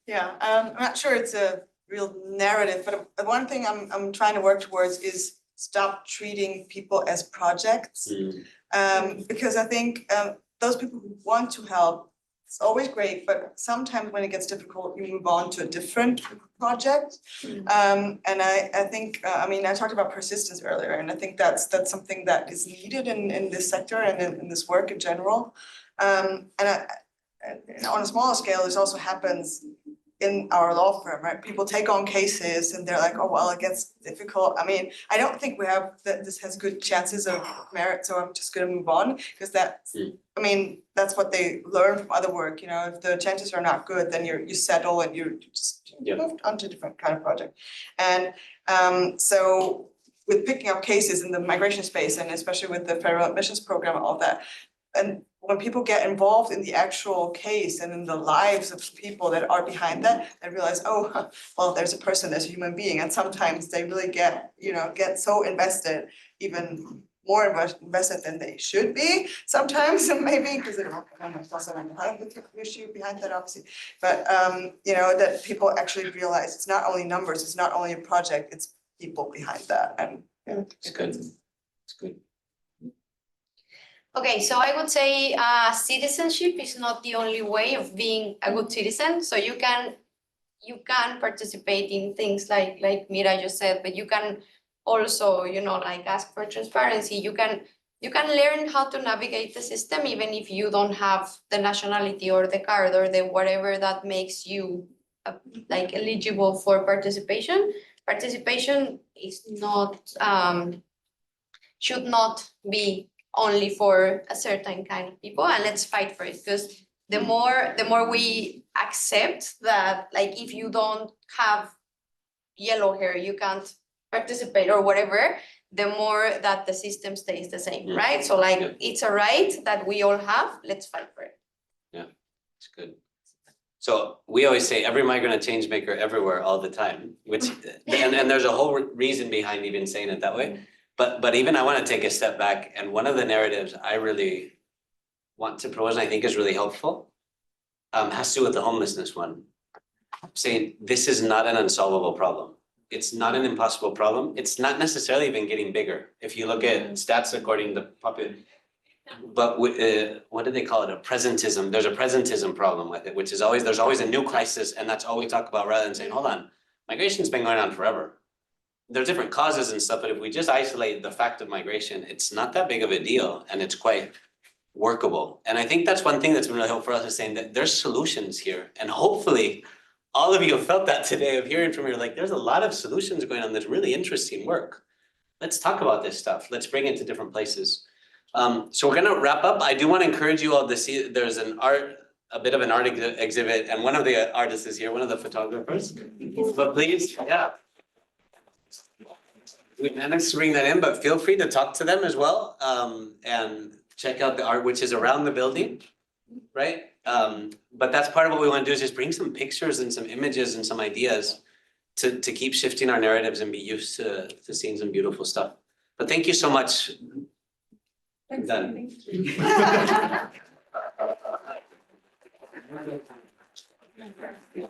Yeah, I'm not sure it's a real narrative, but one thing I'm trying to work towards is stop treating people as projects. Because I think those people who want to help, it's always great, but sometimes when it gets difficult, you move on to a different project. And I think, I mean, I talked about persistence earlier, and I think that's something that is needed in this sector and in this work in general. And on a smaller scale, this also happens in our law firm, right? People take on cases and they're like, oh, well, it gets difficult. I mean, I don't think we have that this has good chances of merit, so I'm just gonna move on, because that's, I mean, that's what they learn from other work, you know, if the chances are not good, then you settle and you just move on to a different kind of project. And so with picking up cases in the migration space, and especially with the federal admissions program and all that, and when people get involved in the actual case and in the lives of people that are behind that, they realize, oh, well, there's a person, there's a human being. And sometimes they really get so invested, even more invested than they should be sometimes, maybe, because they don't have the issue behind that, obviously. But, that people actually realize it's not only numbers, it's not only a project, it's people behind that. And It's good. It's good. Okay, so I would say citizenship is not the only way of being a good citizen. So you can participate in things like Mira just said, but you can also, like ask for transparency. You can learn how to navigate the system even if you don't have the nationality or the card or the whatever that makes you like eligible for participation. Participation is not should not be only for a certain kind of people, and let's fight for it, because the more we accept that, like, if you don't have yellow hair, you can't participate or whatever, the more that the system stays the same, Mm. right? So like, Yeah. it's a right that we all have, let's fight for it. It's good. So we always say every migrant a change maker everywhere all the time, which, and there's a whole reason behind even saying it that way. But even I want to take a step back, and one of the narratives I really want to propose, and I think is really helpful, has to do with the homelessness one. Saying this is not an unsolvable problem. It's not an impossible problem. It's not necessarily even getting bigger. If you look at stats according to population, but what do they call it? A presentism. There's a presentism problem with it, which is always, there's always a new crisis, and that's all we talk about rather than saying, hold on, migration's been going on forever. There's different causes and stuff, but if we just isolate the fact of migration, it's not that big of a deal, and it's quite workable. And I think that's one thing that's been really helpful for us, is saying that there's solutions here, and hopefully all of you have felt that today of hearing from you, like there's a lot of solutions going on that's really interesting work. Let's talk about this stuff. Let's bring it to different places. So we're gonna wrap up. I do want to encourage you all to see, there's a bit of an art exhibit, and one of the artists is here, one of the photographers. But please, yeah. We managed to bring that in, but feel free to talk to them as well, and check out the art which is around the building, right? But that's part of what we want to do, is just bring some pictures and some images and some ideas to keep shifting our narratives and be used to seeing some beautiful stuff. But thank you so much. Thanks. Done.